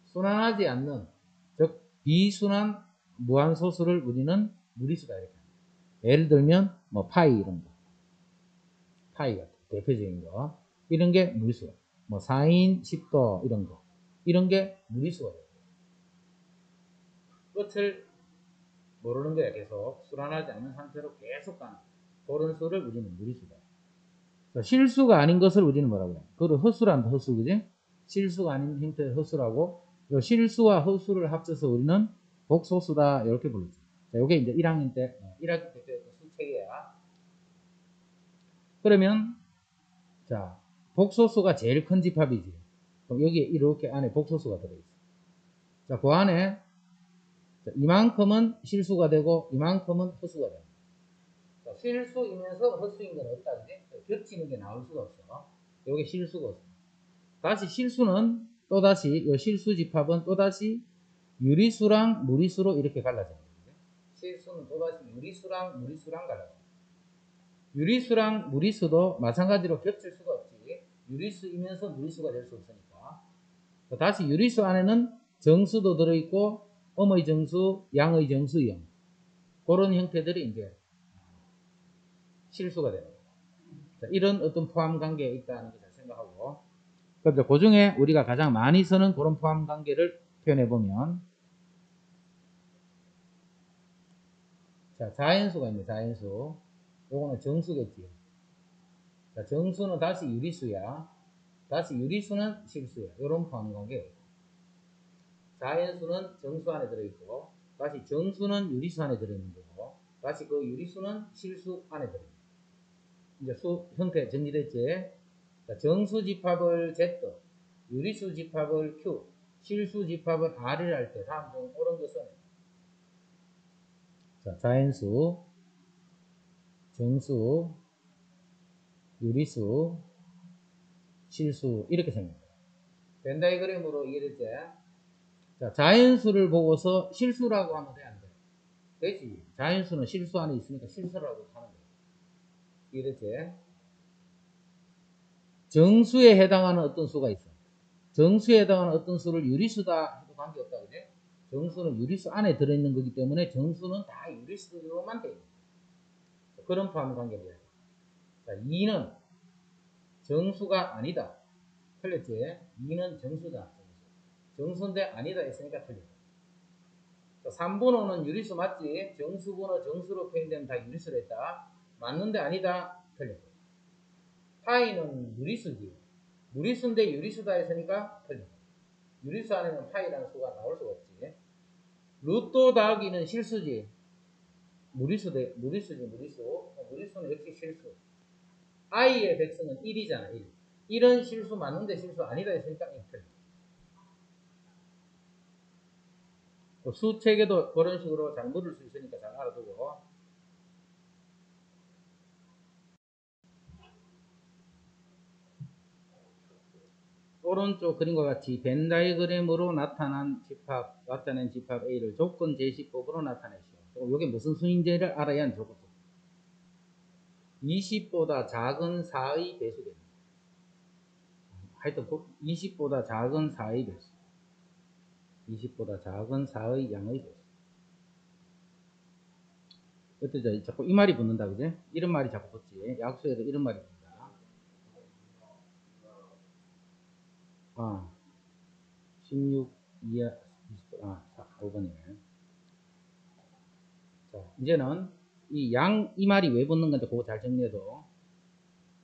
순환하지 않는, 즉 비순환 무한소수를 우리는 무리수다 이렇게 합니다. 예를 들면 뭐 파이 이런 거, 파이 같은 대표적인 거, 이런 게 무리수가. 뭐 4인 10도 이런 거, 이런 게 무리수가 돼요. 끝을 모르는 거야. 계속 순환하지 않는 상태로 계속 가는 그런 수를 우리는 무리수다. 실수가 아닌 것을 우리는 뭐라고 해요? 그걸 허수란다. 허수, 그지? 실수가 아닌 형태의 허수라고, 요 실수와 허수를 합쳐서 우리는 복소수다 이렇게 부르죠. 자, 요게 이제 1학년 때 1학기 때 배웠던 수책이야. 그러면 자, 복소수가 제일 큰 집합이지. 그럼 여기에 이렇게 안에 복소수가 들어있어. 자, 그 안에 자, 이만큼은 실수가 되고 이만큼은 허수가 됩니다. 자, 실수이면서 허수인 건 없다, 그지? 겹치는 게 나올 수가 없어. 요게 실수가 없어. 다시 실수는 또다시 요 실수 집합은 또다시 유리수랑 무리수로 이렇게 갈라집니다. 실수는 또다시 유리수랑 무리수랑 갈라집니다. 유리수랑 무리수도 마찬가지로 겹칠 수가 없지. 유리수이면서 무리수가 될 수 없으니까. 다시 유리수 안에는 정수도 들어있고 음의 정수, 양의 정수, 영. 그런 형태들이 이제 실수가 됩니다. 자, 이런 어떤 포함 관계에 있다는 것을 생각하고, 그런데 그 중에 우리가 가장 많이 쓰는 그런 포함 관계를 표현해 보면, 자, 자연수가 있네. 자연수. 요거는 정수겠지. 자, 정수는 다시 유리수야. 다시 유리수는 실수야. 이런 포함 관계예요. 자연수는 정수 안에 들어있고, 다시 정수는 유리수 안에 들어있는 거고, 다시 그 유리수는 실수 안에 들어있는 거고. 이제 수 형태 정리됐지? 자, 정수 집합을 Z, 유리수 집합을 Q, 실수 집합을 R을 할 때 다음 중 옳은 것은 자, 자연수, 정수, 유리수, 실수 이렇게 생깁니다. 벤 다이그램으로 이해됐지? 자, 자연수를 보고서 실수라고 하면 돼, 안 돼? 되지. 자연수는 실수 안에 있으니까 실수라고 하는 거야. 이해됐지? 정수에 해당하는 어떤 수가 있어. 정수에 해당하는 어떤 수를 유리수다 해도 관계없다, 그지? 정수는 유리수 안에 들어있는 거기 때문에 정수는 다 유리수로만 돼 있는 거야. 그런 포함 관계입니다. 자, 2는 정수가 아니다. 틀렸지? 2는 정수다. 정수인데 아니다 했으니까 틀렸다. 자, 3번호는 유리수 맞지? 정수번호 정수로 표현되면 다 유리수로 했다. 맞는데 아니다. 틀렸다. 파이는 유리수지. 무리수인데 유리수다 했으니까 틀렸다. 유리수 안에는 파이라는 수가 나올 수가 없지. 루트 더하기는 실수지. 무리수지, 무리수. 무리수는 역시 실수. i의 백수는 1이잖아, 1. 1은 실수 맞는데 실수 아니다 했으니까 1 틀렸다. 수책에도 그런 식으로 잘 물을 수 있으니까 잘 알아두고. 오른쪽 그림과 같이 벤 다이그램으로 나타낸 집합 A를 조건 제시법으로 나타내시오. 이게 무슨 수인지를 알아야 하는 조건. 20보다 작은 4의 배수됩니다. 하여튼 20보다 작은 4의 배수. 20보다 작은 4의 양의 배수. 어때죠? 자꾸 이 말이 붙는다, 그지? 이런 말이 자꾸 붙지. 약수에도 이런 말이 붙는다. 16 이하, 5번이네. 자, 이제는 이 말이 왜 붙는 건지 그거 잘 정리해도,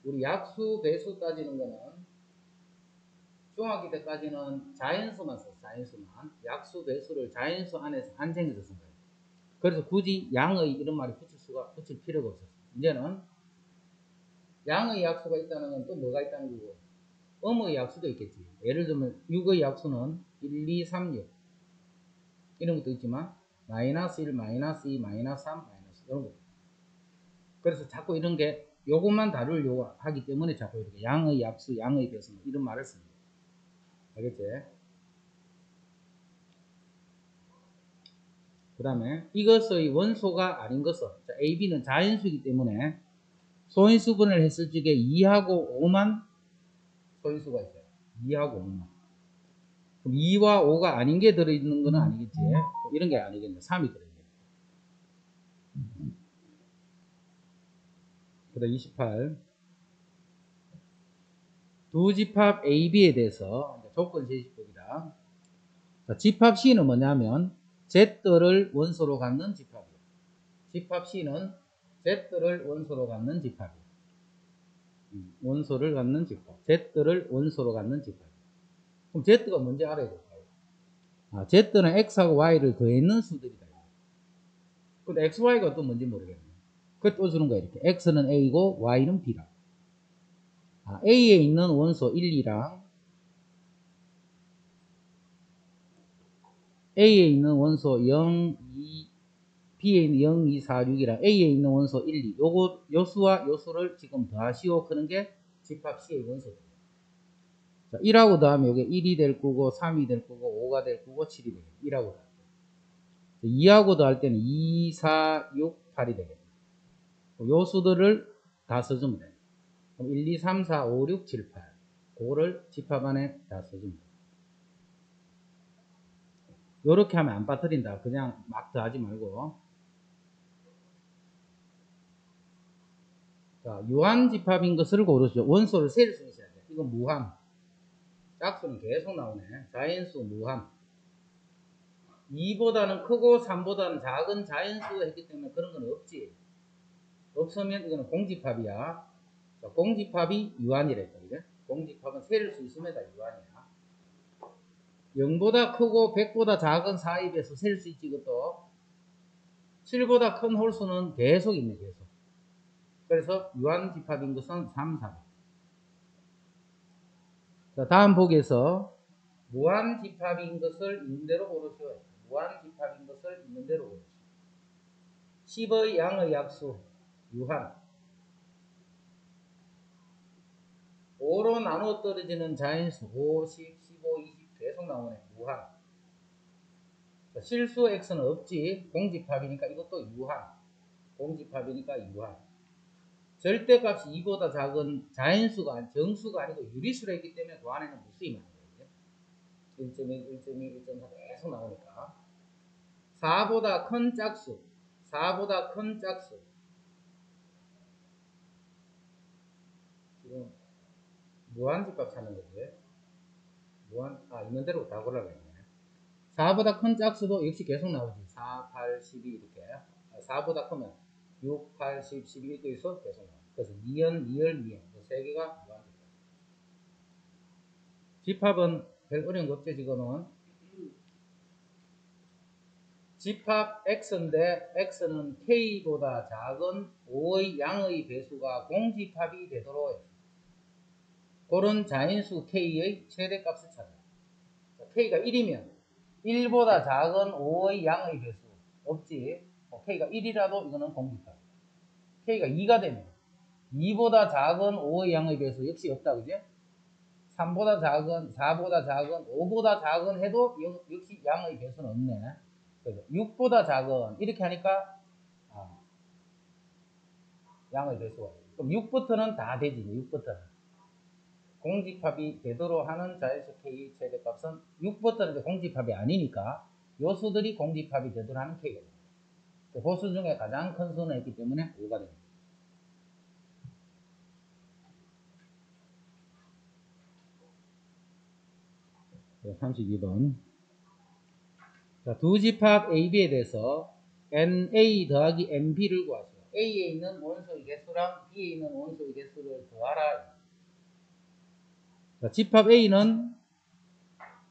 우리 약수, 배수 따지는 거는 중학기 때까지는 자연수만 썼어, 자연수만. 약수, 배수를 자연수 안에서 한정해서 쓴 거예요. 그래서 굳이 양의 이런 말이 붙일 필요가 없었어. 이제는 양의 약수가 있다는 건 또 뭐가 있다는 거고, 음의 약수도 있겠지. 예를 들면 6의 약수는 1, 2, 3, 6 이런 것도 있지만 마이너스 1, 마이너스 2, 마이너스 3, 마이너스 이런 거. 그래서 자꾸 이런 게 요것만 다루려고 하기 때문에 자꾸 이렇게 양의 약수, 양의 배수 이런 말을 씁니다. 알겠지? 그 다음에 이것의 원소가 아닌 것은, 자, A, B는 자연수이기 때문에 소인수분을 했을 적에 2하고 5만 소인수가 있어요. 2하고 5만. 그럼 2와 5가 아닌 게 들어있는 건 아니겠지? 이런 게 아니겠네. 3이 들어있네. 그 다음 28. 두 집합 A, B에 대해서 조건 제시법이다. 자, 집합 C는 뭐냐면 Z를 원소로 갖는 집합이에요. 집합 C는 Z를 원소로 갖는 집합이에요. 원소를 갖는 집합. Z를 원소로 갖는 집합. 그럼 Z가 뭔지 알아야 될까요? Z는 X하고 Y를 더했는 수들이다. 근데 X, Y가 또 뭔지 모르겠네. 그걸 또 주는 거야, 이렇게. X는 A고 Y는 B다. A에 있는 원소 1, 2랑 A에 있는 원소 0, 2, B에 있는 0, 2, 4, 6이랑 A에 있는 원소 1, 2. 요 수와 요 수를 지금 더하시오. 그런 게 집합 C의 원소입니다. 자, 1하고 더하면 이게 1이 될 거고, 3이 될 거고, 5가 될 거고, 7이 되겠네. 1하고 더할 때. 2하고 더할 때는 2, 4, 6, 8이 되겠네. 요 수들을 다 써주면 돼. 그럼 1, 2, 3, 4, 5, 6, 7, 8. 그거를 집합 안에 다 써주면 돼. 요렇게 하면 안 빠뜨린다. 그냥 막 더하지 말고. 자, 유한 집합인 것을 고르시오. 원소를 셀 수 있어야 돼. 이건 무한. 짝수는 계속 나오네. 자연수 무한. 2보다는 크고 3보다는 작은 자연수 했기 때문에 그런 건 없지. 없으면 이거는 공집합이야. 자, 공집합이 유한이랬다. 그죠? 공집합은 셀 수 있으면 다 유한이야. 0보다 크고 100보다 작은 4입에서 셀 수 있지. 이것도 7보다 큰 홀수는 계속 있네. 계속. 그래서 유한집합인 것은 3, 4. 자, 다음 보기에서 무한집합인 것을 있는 대로 고르시오. 무한집합인 것을 있는 대로 고르시오. 10의 양의 약수 유한, 5로 나누어 떨어지는 자연수 5, 10, 15, 20 계속 나오네. 무한. 자, 실수 x는 없지. 공집합이니까 이것도 유한. 공집합이니까 유한. 절대값이 2보다 작은 자연수가 정수가 아니고 유리수라 했기 때문에 그 안에는 무수히 많아요. 1.1, 1.2, 1.4 계속 나오니까. 4보다 큰 짝수, 4보다 큰 짝수. 지금 무한집합 찾는 거지. 있는 대로 다 골라야겠네. 4보다 큰 짝수도 역시 계속 나오지. 4, 8, 12 이렇게. 4보다 크면 6, 8, 10, 12 이렇게 있어 계속 나와. 그래서 니은, 니을, 니은. 세 개가 무한집합. 집합은 별 어려운 거 없죠, 지금은. 집합 x인데 x는 k보다 작은 5의 양의 배수가 공집합이 되도록 해요. 그런 자인수 k의 최대값을 찾아요. k가 1이면 1보다 작은 5의 양의 배수 없지. k가 1이라도 이거는 공집합. k가 2가 되면 2보다 작은 5의 양의 배수 역시 없다, 그지? 3보다 작은, 4보다 작은, 5보다 작은 해도 역시 양의 배수는 없네. 그래서 6보다 작은 이렇게 하니까 양의 배수가. 그럼 6부터는 다 되지. 6부터는 공집합이 되도록 하는 자연수 K 최대값은 6부터는 이제 공집합이 아니니까 요수들이 공집합이 되도록 하는 K가 됩니다. 호수 중에 가장 큰 수는 있기 때문에 5가 됩니다. 네, 32번. 자, 두 집합 AB에 대해서 NA 더하기 NB를 구하세요. A에 있는 원소의 개수랑 B에 있는 원소의 개수를 더하라. 자, 집합 A는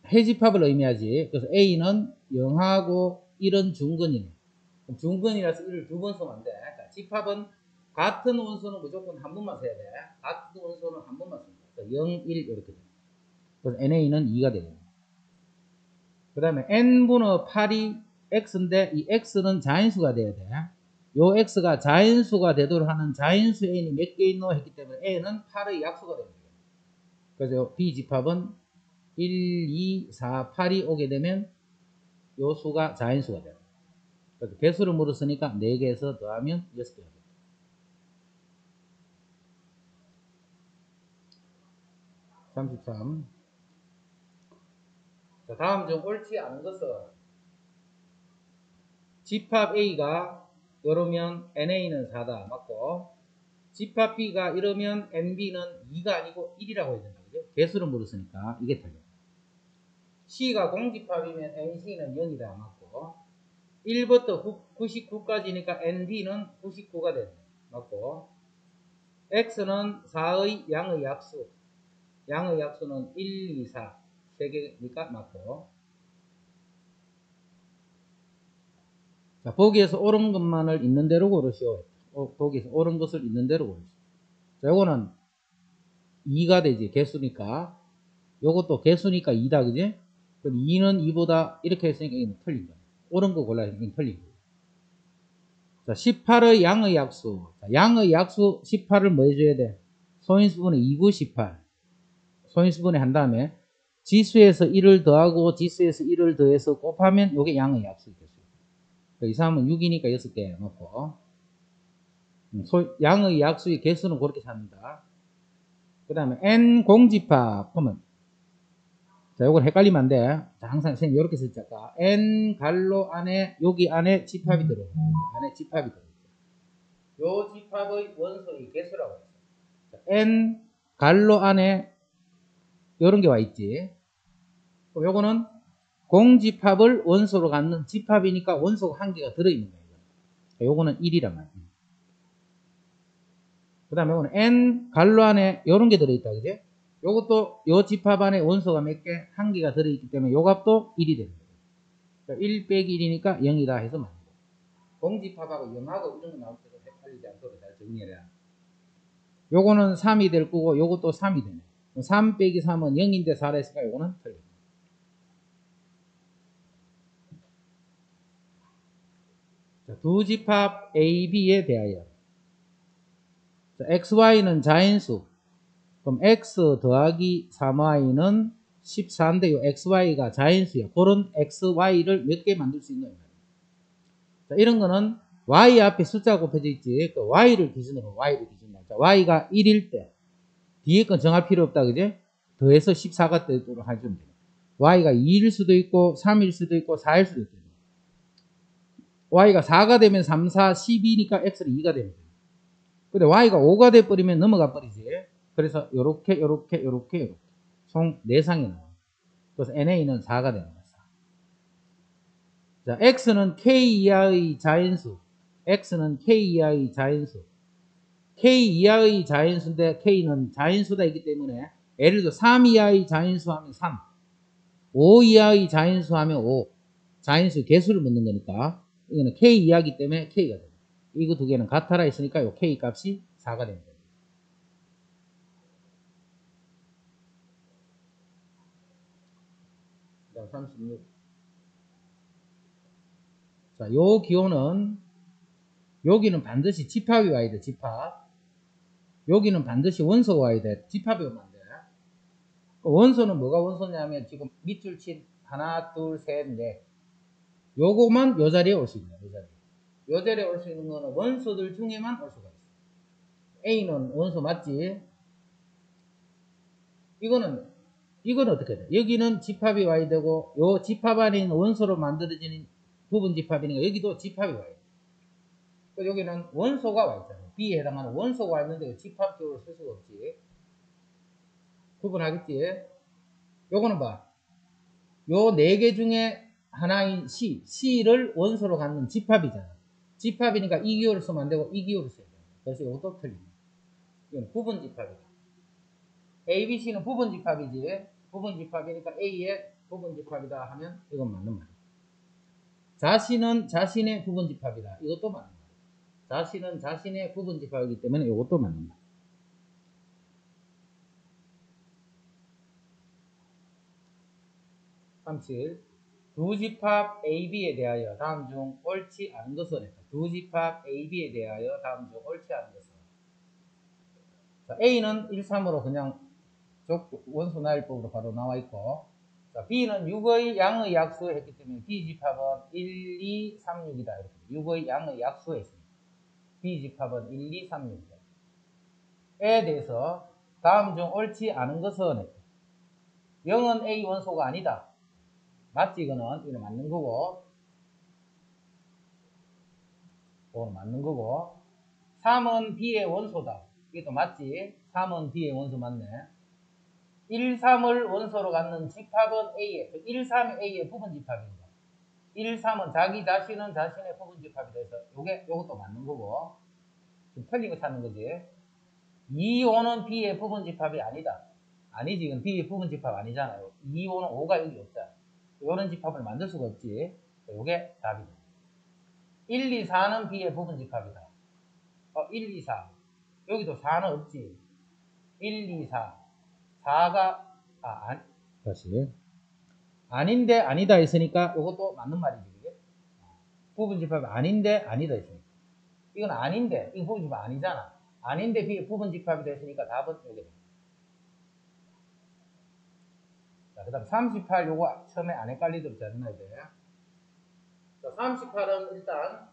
해집합을 의미하지. 그래서 A는 0하고 1은 중근이네. 중근이라서 1을 두 번 쓰면 안 돼. 자, 집합은 같은 원소는 무조건 한 번만 써야 돼. 같은 원소는 한 번만 씁니다. 0, 1 이렇게 돼. 그래서 NA는 2가 되겠네. 그 다음에 N분의 8이 X인데 이 X는 자인수가 돼야 돼. 요 X가 자인수가 되도록 하는 자인수 N이 몇 개 있노 했기 때문에 N은 8의 약수가 됩니다. 그래서 B집합은 1, 2, 4, 8이 오게 되면 요 수가 자인수가 돼요. 그래서 개수를 물었으니까 4개에서 더하면 6개가 돼요. 33. 자, 다음 중 옳지 않은 것은 집합 A가 이러면 NA는 4다. 맞고 집합 B가 이러면 NB는 2가 아니고 1이라고 해야 된다. 그죠? 개수를 물었으니까 이게 틀려. C가 공집합이면 NC는 0이다. 맞고 1부터 99까지니까 ND는 99가 되네. 맞고 X는 4의 양의 약수. 양의 약수는 1, 2, 4. 3개니까 맞고. 자, 보기에서 옳은 것만을 있는 대로 고르시오. 보기에서 옳은 것을 있는 대로 고르시오. 자, 요거는 2가 되지. 개수니까. 요것도 개수니까 2다. 그지? 그럼 2는 2보다 이렇게 했으니까 이건 틀린 거야. 옳은 거 골라야 이건 틀린 거야. 자, 18의 양의 약수. 자, 양의 약수 18을 뭐 해줘야 돼? 소인수분의 2구 18. 소인수분해 한 다음에 지수에서 1을 더하고 지수에서 1을 더해서 곱하면 요게 양의 약수겠어요. 이 사람은 6이니까 6개 놓고 양의 약수의 개수는 그렇게 찾는다. 그 다음에 n 공집합 하면 자 요걸 헷갈리면 안 돼. 자, 항상 선생님 이렇게 썼지 아까 n 갈로 안에 여기 안에 집합이 들어요. 안에 집합이 들어요. 요 집합의 원소의 개수라고 했어요. 자, n 갈로 안에 요런 게 와 있지. 그럼 요거는 공집합을 원소로 갖는 집합이니까 원소가 한 개가 들어있는 거예요. 요거는 1이란 말이에요. 그 다음에 요거는 n 갈로 안에 요런 게 들어있다. 그죠? 요것도 요 집합 안에 원소가 몇 개? 한 개가 들어있기 때문에 요 값도 1이 되는 거예요. 1 빼기 1이니까 0이다 해서 맞는 거예요. 공집합하고 0하고 이런 거 나올 때도 헷갈리지 않도록 잘 정리해라. 요거는 3이 될 거고 요것도 3이 되네. 3 빼기 3은 0인데 4라 했으니까 이거는 틀립니다. 자, 두 집합 A, B에 대하여. 자, XY는 자인수. 그럼 X 더하기 3Y는 14인데 요 XY가 자인수야. 그런 XY를 몇 개 만들 수 있는 거예요. 자, 이런 거는 Y 앞에 숫자 곱해져 있지. 그 Y를 기준으로, Y를 기준으로. 자, Y가 1일 때. 뒤에 건 정할 필요 없다, 그지? 더해서 14가 되도록 해주면 돼요. Y가 2일 수도 있고, 3일 수도 있고, 4일 수도 있고. Y가 4가 되면 3, 4, 12니까 X는 2가 되면 돼요. 근데 Y가 5가 돼버리면 넘어가 버리지. 그래서 요렇게, 요렇게, 요렇게, 요렇게. 총 4상이 나와요. 그래서 NA는 4가 되는 거예요. 자, X는 K 이하의 자연수. X는 K 이하의 자연수. K 이하의 자연수인데 K는 자연수다 있기 때문에 예를 들어 3 이하의 자연수 하면 3, 5 이하의 자연수 하면 5. 자연수 개수를 묻는 거니까 이거는 K 이하이기 때문에 K가 됩니다. 이거 두 개는 같아라 있으니까 이 K 값이 4가 됩니다. 자, 36. 자, 요 기호는 여기는 반드시 집합이 와야 돼. 집합. 여기는 반드시 원소가 와야 돼. 집합이 오면 안 돼. 원소는 뭐가 원소냐면 지금 밑줄 친 하나, 둘, 셋, 넷. 요거만 요 자리에 올 수 있는 거야. 요 자리에. 요 자리에 올 수 있는 거는 원소들 중에만 올 수가 있어. A는 원소 맞지? 이거는 어떻게 돼? 여기는 집합이 와야 되고 요 집합 안에 있는 원소로 만들어지는 부분 집합이니까 여기도 집합이 와야 돼. 여기는 원소가 와 있잖아. B에 해당하는 원소가 와 있는데 집합적으로 쓸 수가 없지. 구분하겠지? 요거는 봐. 요 4개 중에 하나인 C를 원소로 갖는 집합이잖아. 집합이니까 이 기호를 쓰면 안 되고 이 기호를 써야 돼. 그래서 이것도 틀립니다. 이건 부분 집합이다. A, B, C는 부분 집합이지. 부분 집합이니까 A의 부분 집합이다 하면 이건 맞는 말이야. 자신은 자신의 부분 집합이다. 이것도 맞는 말이야. 자신은 자신의 부분 집합이기 때문에 이것도 맞는 말이야. 37. 두 집합 AB에 대하여 다음 중 옳지 않은 것은 했다. 두 집합 AB에 대하여 다음 중 옳지 않은 것은. 자, A는 1, 3으로 그냥 원소 나열법으로 바로 나와 있고, 자, B는 6의 양의 약수 했기 때문에 B 집합은 1, 2, 3, 6이다. 이렇게 6의 양의 약수 했습니다. B 집합은 1, 2, 3, 6이다. 에 대해서 다음 중 옳지 않은 것은 했다. 0은 A 원소가 아니다. 맞지? 이거는 맞는 거고, 이거는 맞는 거고, 3은 B의 원소다. 이게 또 맞지? 3은 B의 원소 맞네. 1, 3을 원소로 갖는 집합은 A의, 1, 3이 A의 부분 집합입니다. 1, 3은 자기 자신은 자신의 부분 집합이다 해서 요것도 맞는 거고, 좀 틀린 거 찾는 거지. 2, 5는 B의 부분 집합이 아니다. 아니지, 이건 B의 부분 집합 아니잖아요. 2, 5는 5가 여기 없잖아. 이런 집합을 만들 수가 없지. 요게 답이다. 1, 2, 4는 B의 부분 집합이다. 1, 2, 4. 여기도 4는 없지. 1, 2, 4. 4가, 다시. 아닌데, 아니다 했으니까 이것도 맞는 말이지. 그게? 부분 집합이 아닌데, 아니다 했으니까. 이건 아닌데, 이거 부분 집합 아니잖아. 아닌데, B의 부분 집합이 됐으니까 답은 여기다. 자, 그 다음 38, 요거 처음에 안 헷갈리도록 잘 해놔야 돼. 자, 38은 일단,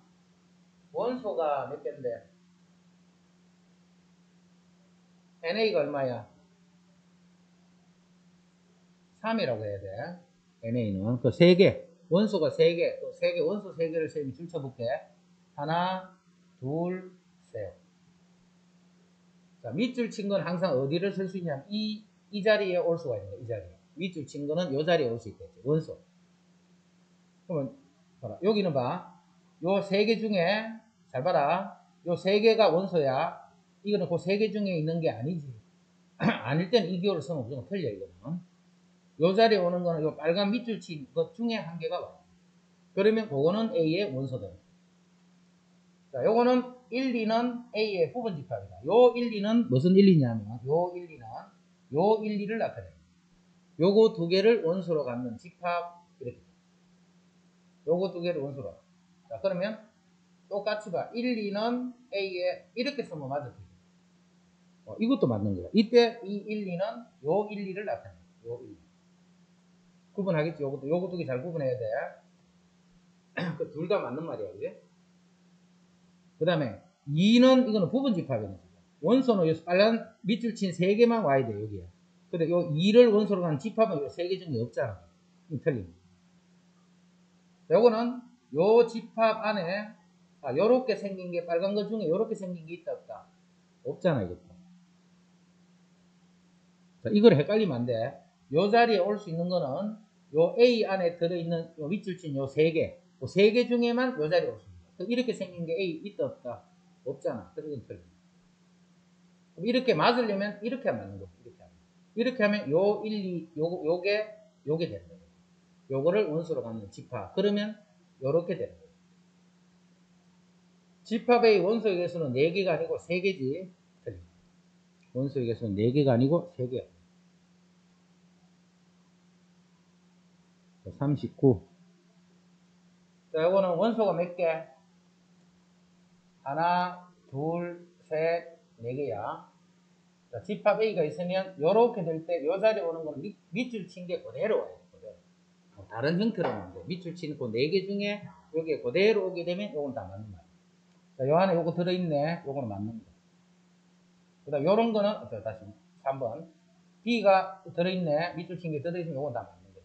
원소가 몇 개인데, NA가 얼마야? 3이라고 해야 돼. NA는. 그 3개. 원소가 3개. 또 3개, 원소 3개를 쌤이 줄쳐볼게. 하나, 둘, 셋. 자, 밑줄 친 건 항상 어디를 쓸 수 있냐면, 이 자리에 올 수가 있는 거야, 이 자리에. 밑줄 친 거는 이 자리에 올 수 있겠지. 원소. 그러면, 봐라. 여기는 봐. 요 3개 중에, 잘 봐라. 요 3개가 원소야. 이거는 그 3개 중에 있는 게 아니지. 아닐 때는 이 기호를 쓰면 무조건 틀려, 이거는. 요 자리에 오는 거는 요 빨간 밑줄 친 것 중에 한 개가 와요. 그러면 그거는 A의 원소다. 자, 요거는 1, 2는 A의 부분 집합이다. 요 1, 2는 무슨 1, 2냐면, 요 1, 2는 요 1, 2를 나타내요. 요거 두 개를 원소로 갖는 집합, 이렇게. 요거 두 개를 원소로. 자, 그러면 똑같이 봐. 1, 2는 A에 이렇게 쓰면 맞아. 이것도 맞는 거야. 이때 이 1, 2는 요 1, 2를 나타내요. 요 1, 2. 구분하겠지? 요거 두 개 잘 구분해야 돼. 그 둘 다 맞는 말이야. 그지? 그 다음에 2는, 이거는 부분 집합이네. 원소는 요 빨간 밑줄 친 3개만 와야 돼, 여기에. 근데 요 2를 원소로 가는 집합은 요 3개 중에 없잖아. 틀린. 요거는 요 집합 안에, 요렇게 생긴 게, 빨간 것 중에 요렇게 생긴 게 있다, 없다? 없잖아, 이것도. 자, 이걸 헷갈리면 안 돼. 요 자리에 올 수 있는 거는 요 A 안에 들어있는 요 밑줄 친 요 3개. 요 3개 중에만 요 자리에 올 수 있는 거야. 이렇게 생긴 게 A 있다, 없다? 없잖아. 그래서 이건 틀린. 이렇게 맞으려면 이렇게 하면 맞는 거죠. 이렇게 하면 요 1, 2, 요게 되는 거예요. 요거를 원소로 갖는 집합. 그러면 요렇게 되는 거예요. 집합의 원소의 개수는 4개가 아니고 3개지. 원소의 개수는 4개가 아니고 3개. 39. 자, 요거는 원소가 몇 개? 하나, 둘, 셋, 4개야. 자, 집합 A가 있으면 요렇게 될 때 요 자리에 오는 거는 밑줄 친 게 그대로 와요. 그대로. 다른 형태로는 안 돼. 밑줄 치는 그 4개 중에 요게 그대로 오게 되면 요건 다 맞는 말이야. 자, 요 안에 요거 들어있네. 요거는 맞는 거. 그 다음 요런 거는, 다시 3번. B가 들어있네. 밑줄 친 게 들어있으면 요건 다 맞는 거야.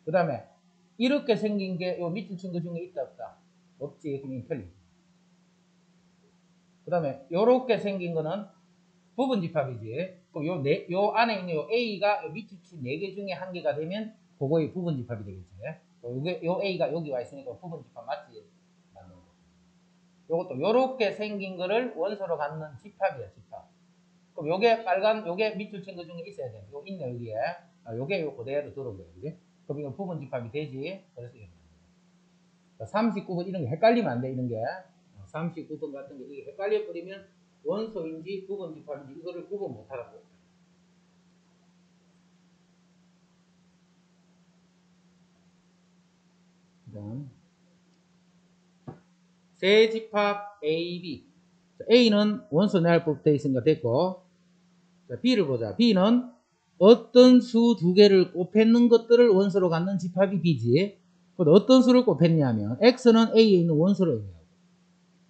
그 다음에 이렇게 생긴 게 요 밑줄 친 거 중에 있다, 없다? 없지. 그럼 이거 틀림. 그 다음에 요렇게 생긴 거는 부분 집합이지. 그럼 요 안에 있는 요 A가 요 밑줄 친 4개 중에 한 개가 되면 그거의 부분 집합이 되겠지. 요 A가 여기 와 있으니까 부분 집합 맞지? 맞는 거. 요것도 요렇게 생긴 거를 원소로 갖는 집합이야, 집합. 그럼 요게 빨간, 요게 밑줄 친 거 중에 있어야 돼. 요 있네, 여기에. 요게 요 그대로 들어온 거야, 그지? 그럼 이건 부분 집합이 되지? 그래서 이게 39번 이런 게 헷갈리면 안 돼, 이런 게. 39번 같은 게 이게 헷갈려 버리면 원소인지 부분 집합인지 이거를 구분 못 하라고. 그다음 세 집합 A, B. 자, A는 원소 내할법 되어 있으니까 됐고, 자, B를 보자. B는 어떤 수 두 개를 곱했는 것들을 원소로 갖는 집합이 B지. 어떤 수를 곱했냐면 X는 A에 있는 원소를 의미하고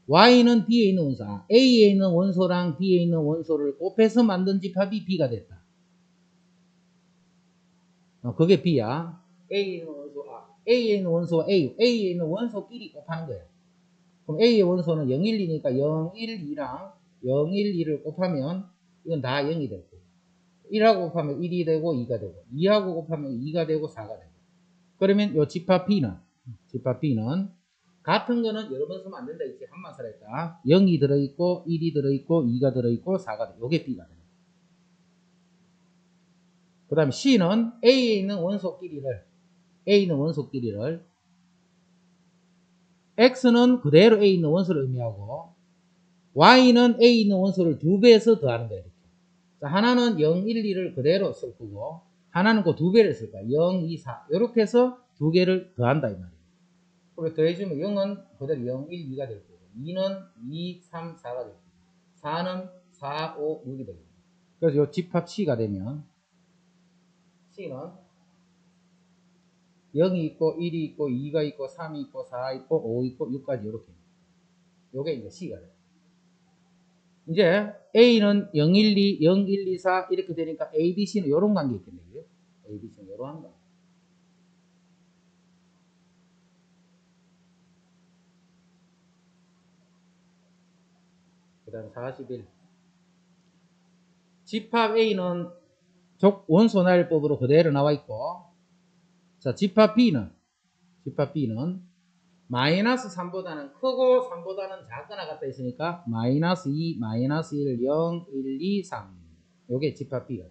Y는 B에 있는 원소, A에 있는 원소랑 B에 있는 원소를 곱해서 만든 집합이 B가 됐다. 그게 B야. A에 있는 원소, A에 있는 원소와 A에 있는 원소끼리 곱하는 거야. 그럼 A의 원소는 0, 1, 2니까 0, 1, 2랑 0, 1, 2를 곱하면 이건 다 0이 되고 1하고 곱하면 1이 되고 2가 되고 2하고 곱하면 2가 되고 4가 되고 그러면 요 집합 B는 같은 거는 여러 번 쓰면 안 된다 했지. 한만 살았다. 0이 들어있고 1이 들어있고 2가 들어있고 4가 되고 요게 B가 됩니다. 그 다음에 C는 A에 있는 원소끼리를 X는 그대로 A에 있는 원소를 의미하고 Y는 A에 있는 원소를 2배에서 더하는 거예요. 이렇게. 자, 하나는 0, 1, 2를 그대로 쓸 거고 하나는 그 2배를 쓸 거야. 0, 2, 4 이렇게 해서 2개를 더한다 이 말이에요. 그리고 더해주면 0은 그대로 0, 1, 2가 될 거고 2는 2, 3, 4가 될 거고 4는 4, 5, 6이 되고 그래서 이 집합 C가 되면 C는 0이 있고 1이 있고 2가 있고 3이 있고 4 있고 5 있고 6까지 이렇게 요게 이제 C가 돼요. 이제 A는 0, 1, 2, 0, 1, 2, 4 이렇게 되니까 A, B, C는 이런 관계 있겠네요. A, B, C는 이러한 거. 그 다음 41. 집합 A는 원소날법으로 그대로 나와 있고, 자, 집합 B는 마이너스 3보다는 크고 3보다는 작거나 같다 했으니까 마이너스 2, 마이너스 1, 0, 1, 2, 3. 요게 집합 B가.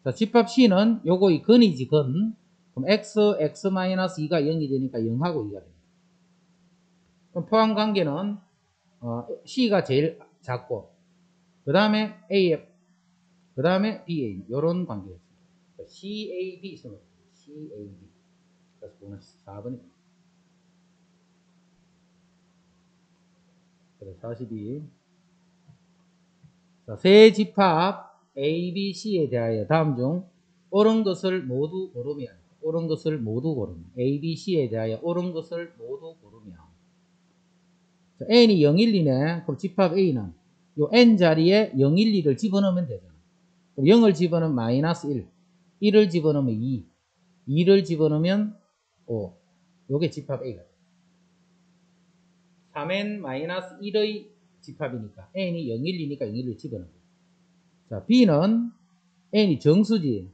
자, 집합 C는 요거 이 근이지, 근. 그럼 x 마이너스 2가 0이 되니까 0하고 2가 됩니다. 그럼 포함 관계는 C가 제일 작고 그 다음에 A의 그 다음에 BA 요런 관계가 있습니다. CAB 있으면 CAB. 그래서 그거는 4번입니다. 그래서 42. 자, 세 집합 A, B, C에 대하여 다음 중 옳은 것을 모두 고르며 옳은 것을 모두 고르며 A, B, C에 대하여 옳은 것을 모두 고르며 자, N이 0, 1, 2네. 그럼 집합 A는 요 N 자리에 0, 1, 2를 집어넣으면 되잖아. 그럼 0을 집어넣으면 마이너스 1, 1을 집어넣으면 2, 2를 집어넣으면 5. 요게 집합 A가 돼. 3N 마이너스 1의 집합이니까 N이 0, 1, 2니까 0, 1을 집어넣는 거야. 자, B는 N이 정수지.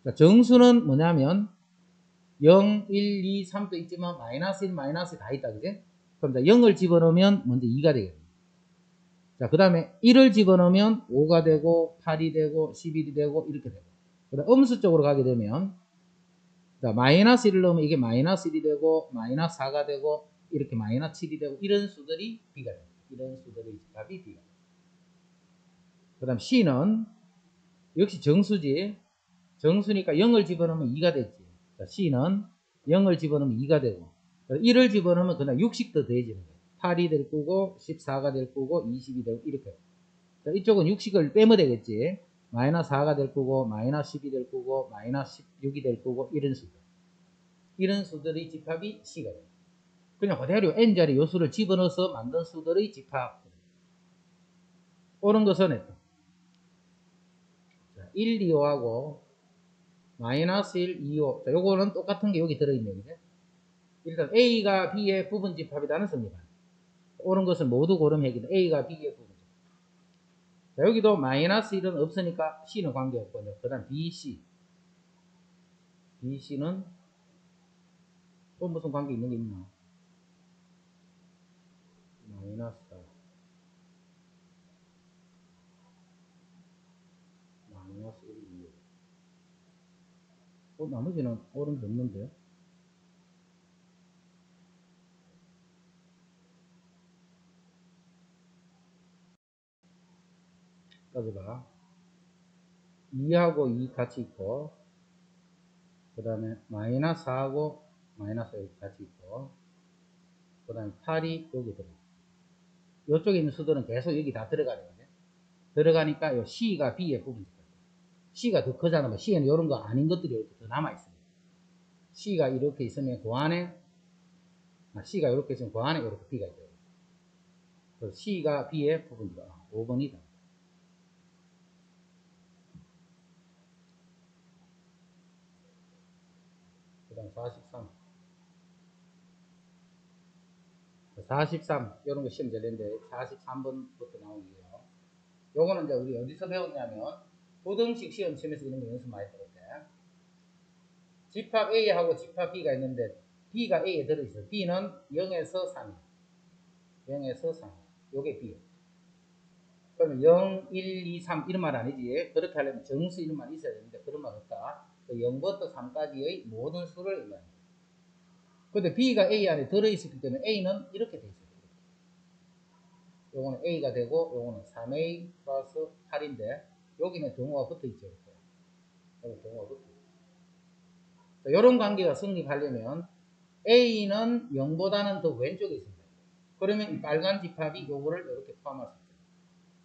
자, 정수는 뭐냐면 0, 1, 2, 3도 있지만 마이너스 1, 마이너스 다 있다. 그지? 그럼 0을 집어넣으면 먼저 2가 되겠네. 자, 그 다음에 1을 집어넣으면 5가 되고 8이 되고 11이 되고 이렇게 되고. 그 다음 음수 쪽으로 가게 되면 자, 마이너스 1을 넣으면 이게 마이너스 1이 되고 마이너스 4가 되고 이렇게 마이너스 7이 되고 이런 수들이 B가 됩니다. 이런 수들의 답이 B가 됩니다. 그 다음 C는 역시 정수지. 정수니까 0을 집어넣으면 2가 됐지. 자, C는 0을 집어넣으면 2가 되고 1을 집어넣으면 그냥 60 더 더해지는 거예요. 8이 될 거고 14가 될 거고 20이 되고 이렇게. 자, 이쪽은 60을 빼면 되겠지. 마이너스 4가 될 거고 마이너스 10이 될 거고 마이너스 16이 될 거고 이런 수들. 이런 수들의 집합이 C가 돼요. 그냥 그대로 N자리 요수를 집어넣어서 만든 수들의 집합. 옳은 것은 했다. 1, 2, 5하고 마이너스 1, 2, 5. 자, 요거는 똑같은 게 여기 들어있네요. 그죠? 일단 A가 B의 부분 집합이라는 섭니다. 옳은 것을 모두 고르면 해기다. A가 B의 부분 집합. 자, 여기도 마이너스 1은 없으니까 C는 관계없고요. 그 다음 BC. BC는 또 무슨 관계 있는 게 있나? 마이너스 4. 마이너스 1, 2. 나머지는 옳은 게 없는데요. 따져봐. 2하고 2 같이 있고, 그 다음에 마이너스 4하고 마이너스 1 같이 있고, 그 다음에 8이 여기 들어가. 이쪽에 있는 수들은 계속 여기 다 들어가야 되거든. 들어가니까 요 C가 B의 부분이거든. C가 더 크잖아. 뭐 C에는 이런 거 아닌 것들이 이렇게 더 남아있어요. C가 이렇게 있으면 그 안에, C가 이렇게 있으면 그 안에 이렇게 B가 있어요. 그래서 C가 B의 부분이다. 5번이다. 그 다음 43. 43. 이런 거 시험 잘 되는데 43번부터 나오고요. 요거는 이제 우리 어디서 배웠냐면 고등식 시험에서 이런 거 연습 많이 들을 때 집합 A하고 집합 B가 있는데 B가 A에 들어있어요. B는 0에서 3. 0에서 3. 요게 B. 그러면 0, 1, 2, 3 이런 말 아니지. 그렇게 하려면 정수 이런 말이 있어야 되는데 그런 말 없다. 0부터 3까지의 모든 수를 얘기합니다. 근데 B가 A 안에 들어있었기 때문에 A는 이렇게 돼 있어요. 요거는 A가 되고 요거는 3A 플러스 8인데 여기는 동호가 붙어 있죠. 여기 동호가 붙어 있죠. 이런 관계가 성립하려면 A는 0보다는 더 왼쪽에 있습니다. 그러면 이 빨간 집합이 요거를 이렇게 포함할 수 있어요.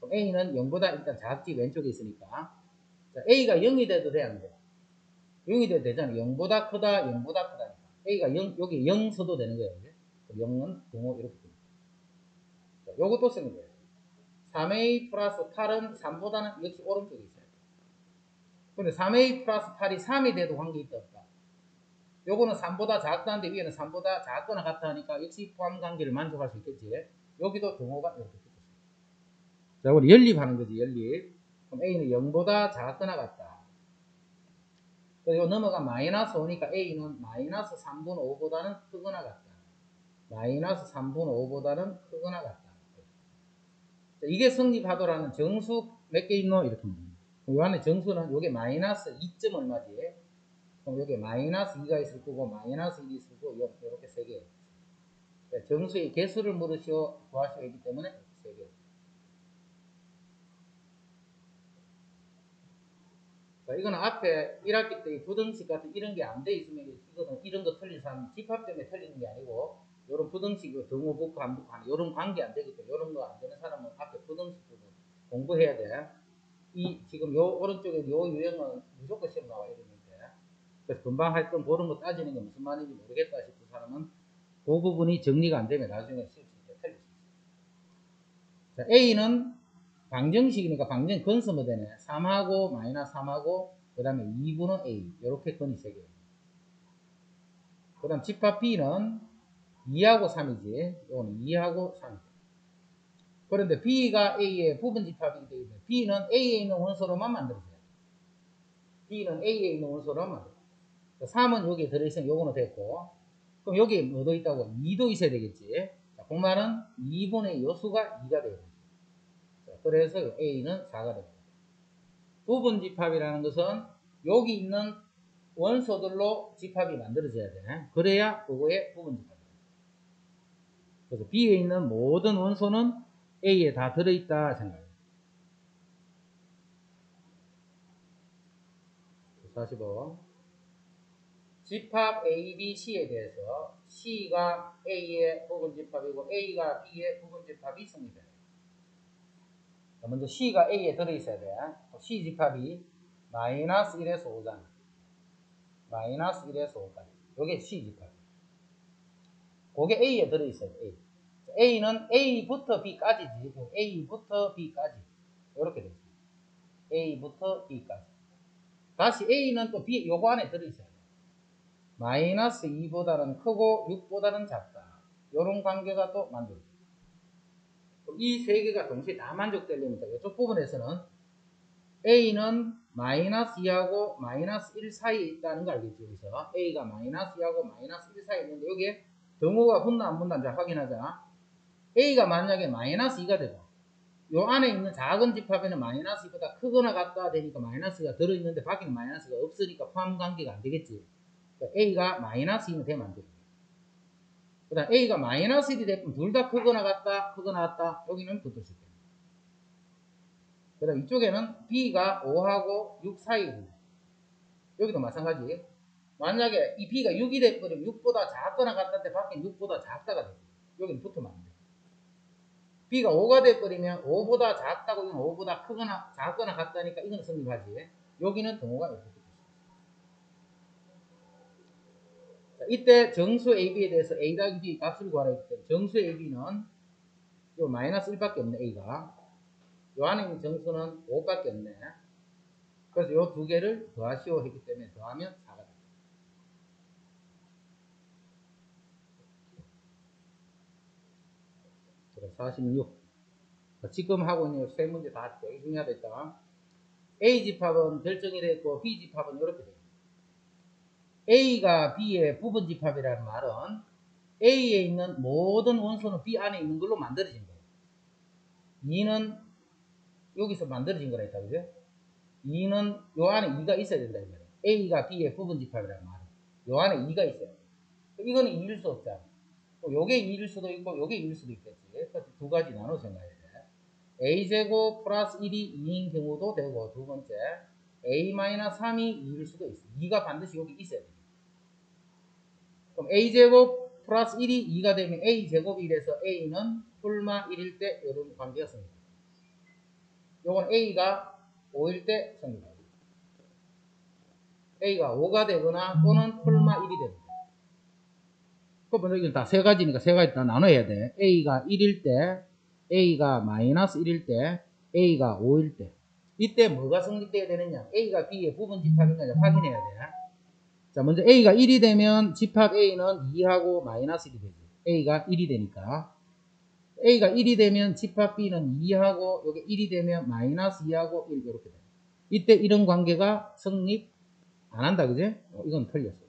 그럼 A는 0보다 일단 작지 왼쪽에 있으니까 자, A가 0이 돼도 돼, 안 돼? 0이 돼도 되잖아. 0보다 크다, 0보다 크다니까. A가 0, 여기 0 써도 되는 거예요. 이제. 0은 동호 이렇게 됩니다. 자, 요것도 쓰는 거예요. 3A 플러스 8은 3보다는 역시 오른쪽에 있어요. 근데 3A 플러스 8이 3이 돼도 관계 있다 없다. 요거는 3보다 작다는데 위에는 3보다 작거나 같다 하니까 역시 포함 관계를 만족할 수 있겠지. 여기도 동호가 이렇게 붙었어요. 자, 우리 연립하는 거지, 연립. 그럼 A는 0보다 작거나 같다. 그리고 넘어가 마이너스 5니까 A는 마이너스 3분의 5보다는 크거나 같다. 마이너스 3분의 5보다는 크거나 같다. 자, 이게 성립하더라는 정수 몇 개 있노? 이렇게 묻습니다. 이 안에 정수는 요게 마이너스 2점 얼마지? 그럼 여기 마이너스 2가 있을 거고 마이너스 1이 있을 거고 이렇게 3개. 정수의 개수를 물으시오 구하시오 했기 때문에 3개. 자, 이거는 앞에 1학기 때 부등식 같은 이런 게 안 돼 있으면 이거는 이런 거 틀린 사람 집합 때문에 틀리는 게 아니고 이런 부등식 등호 복합 안 복합 이런 관계 안 되기 때문에 이런 거 안 되는 사람은 앞에 부등식도 공부해야 돼. 이 지금 요 오른쪽에 요 유형은 무조건 시험 나와 이러는데 그래서 금방 할 건 그런 거 따지는 게 무슨 말인지 모르겠다 싶은 사람은 그 부분이 정리가 안 되면 나중에 시험 때 틀릴 수 있어요. 자, A는 방정식이니까 방정 건 쓰면 되네. 3하고 마이너스 3하고 그 다음에 2분의 A 이렇게 건이 3개. 그 다음 집합 B는 2하고 3이지. 이거는 2하고 3이지. 그런데 B가 A의 부분 집합이기 때문에 B는 A에 있는 원소로만 만들어져요. B는 A에 있는 원소로만 만들어요. 3은 여기에 들어있으면 요거는 됐고 그럼 여기에 뭐 더 있다고? 2도 있어야 되겠지. 자, 그 말은 2분의 요수가 2가 되겠죠. 그래서 A는 4가 됩니다. 부분 집합이라는 것은 여기 있는 원소들로 집합이 만들어져야 돼. 그래야 그거의 부분 집합이다. 그래서 B에 있는 모든 원소는 A에 다 들어있다 생각합니다. 45. 집합 A, B, C에 대해서 C가 A의 부분 집합이고 A가 B의 부분 집합이 성립해요. 먼저 C가 A에 들어있어야 돼. C 집합이 마이너스 1에서 5잖아. 마이너스 1에서 5까지. 요게 C 집합. 그게 A에 들어있어야 돼. A. A는 A부터 B까지지. A부터 B까지. 이렇게 되죠. A부터 B까지. 다시 A는 또 B, 요거 안에 들어있어야 돼. 마이너스 2보다는 크고 6보다는 작다. 요런 관계가 또 만들어져. 이 세 개가 동시에 다 만족되려면 이쪽 부분에서는 A는 마이너스 2하고 마이너스 1 사이에 있다는 거 알겠죠? 여기서 A가 마이너스 2하고 마이너스 1 사이에 있는데 여기에 등호가 붙나 안 붙나 확인하자. A가 만약에 마이너스 2가 되고 요 안에 있는 작은 집합에는 마이너스 2보다 크거나 같다 되니까 마이너스가 들어있는데 밖에는 마이너스가 없으니까 포함 관계가 안 되겠지. 그러니까 A가 마이너스 2는 되면 안 됩니다. 그 다음 A가 마이너스 1이 되면 둘 다 크거나 같다 여기는 붙을 수 있겠습니다. 그 다음 이쪽에는 B가 5하고 6 사이입니다. 여기도 마찬가지. 만약에 이 B가 6이 돼버리면 6보다 작거나 같다는데 밖에 6보다 작다가 되죠. 여기는 붙으면 안 돼요. B가 5가 돼버리면 5보다 작다고 이건 5보다 크거나 작거나 같다니까 이거는 성립하지. 여기는 등호가 이렇게 붙을 수 있어요. 이때 정수 AB에 대해서 A 더하기 B 값을 구하라 했기 때문에 정수 AB는 요 마이너스 1밖에 없네. A가 요 안에 있는 정수는 5밖에 없네. 그래서 요 두 개를 더하시오 했기 때문에 더하면 4가 됩니다. 46. 지금 하고 있는 세 문제 다 되게 중요하다. A 집합은 결정이 됐고 B 집합은 이렇게 됩니다. A가 B의 부분 집합이라는 말은 A에 있는 모든 원소는 B 안에 있는 걸로 만들어진 거예요. 2는 여기서 만들어진 거라 했다, 그죠? 2는 요 안에 2가 있어야 된다, 이 말이에요. A가 B의 부분 집합이라는 말은 요 안에 2가 있어요. 이거는 2일 수 없잖아. 요게 2일 수도 있고 요게 2일 수도 있겠지. 그래서 두 가지 나눠 생각해야 돼. A제곱 플러스 1이 2인 경우도 되고 두 번째 A-3이 2일 수도 있어. 2가 반드시 여기 있어야 돼. 그럼 A제곱 플러스 1이 2가 되면 A제곱이 돼서 A는 풀마 1일 때 이런 관계가 성립합니다. 요건 A가 5일 때 성립합니다. A가 5가 되거나 또는 풀마 1이 됩니다. 그 먼저 이건 다 세 가지니까 세 가지 다 나눠야 돼. A가 1일 때, A가 마이너스 1일 때, A가 5일 때. 이때 뭐가 성립돼야 되느냐? A가 B의 부분 집합인가 확인해야 돼. 자, 먼저 A가 1이 되면 집합 A는 2하고 마이너스 1이 되지. A가 1이 되니까. A가 1이 되면 집합 B는 2하고 여기 1이 되면 마이너스 2하고 1 이렇게 돼. 이때 이런 관계가 성립 안 한다, 그지? 이건 틀렸어요.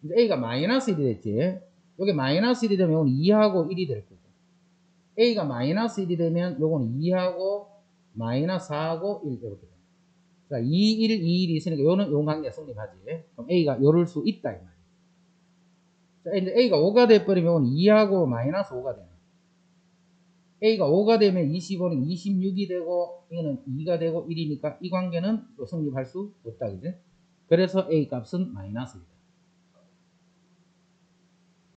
이제 A가 마이너스 1이 됐지. 여기 마이너스 1이 되면 이건 2하고 1이 될 거고. A가 마이너스 1이 되면 요거는 2하고 마이너스 4하고 1 이렇게 돼. 자, 2, 1, 2, 1이 있으니까 요는 요 관계가 성립하지. 그럼 A가 요럴 수 있다, 이 말이야. 자, 이제 A가 5가 돼버리면 2하고 마이너스 5가 되네. A가 5가 되면 25는 26이 되고 이거는 2가 되고 1이니까 이 관계는 또 성립할 수 없다. 그죠? 그래서 A 값은 마이너스입니다.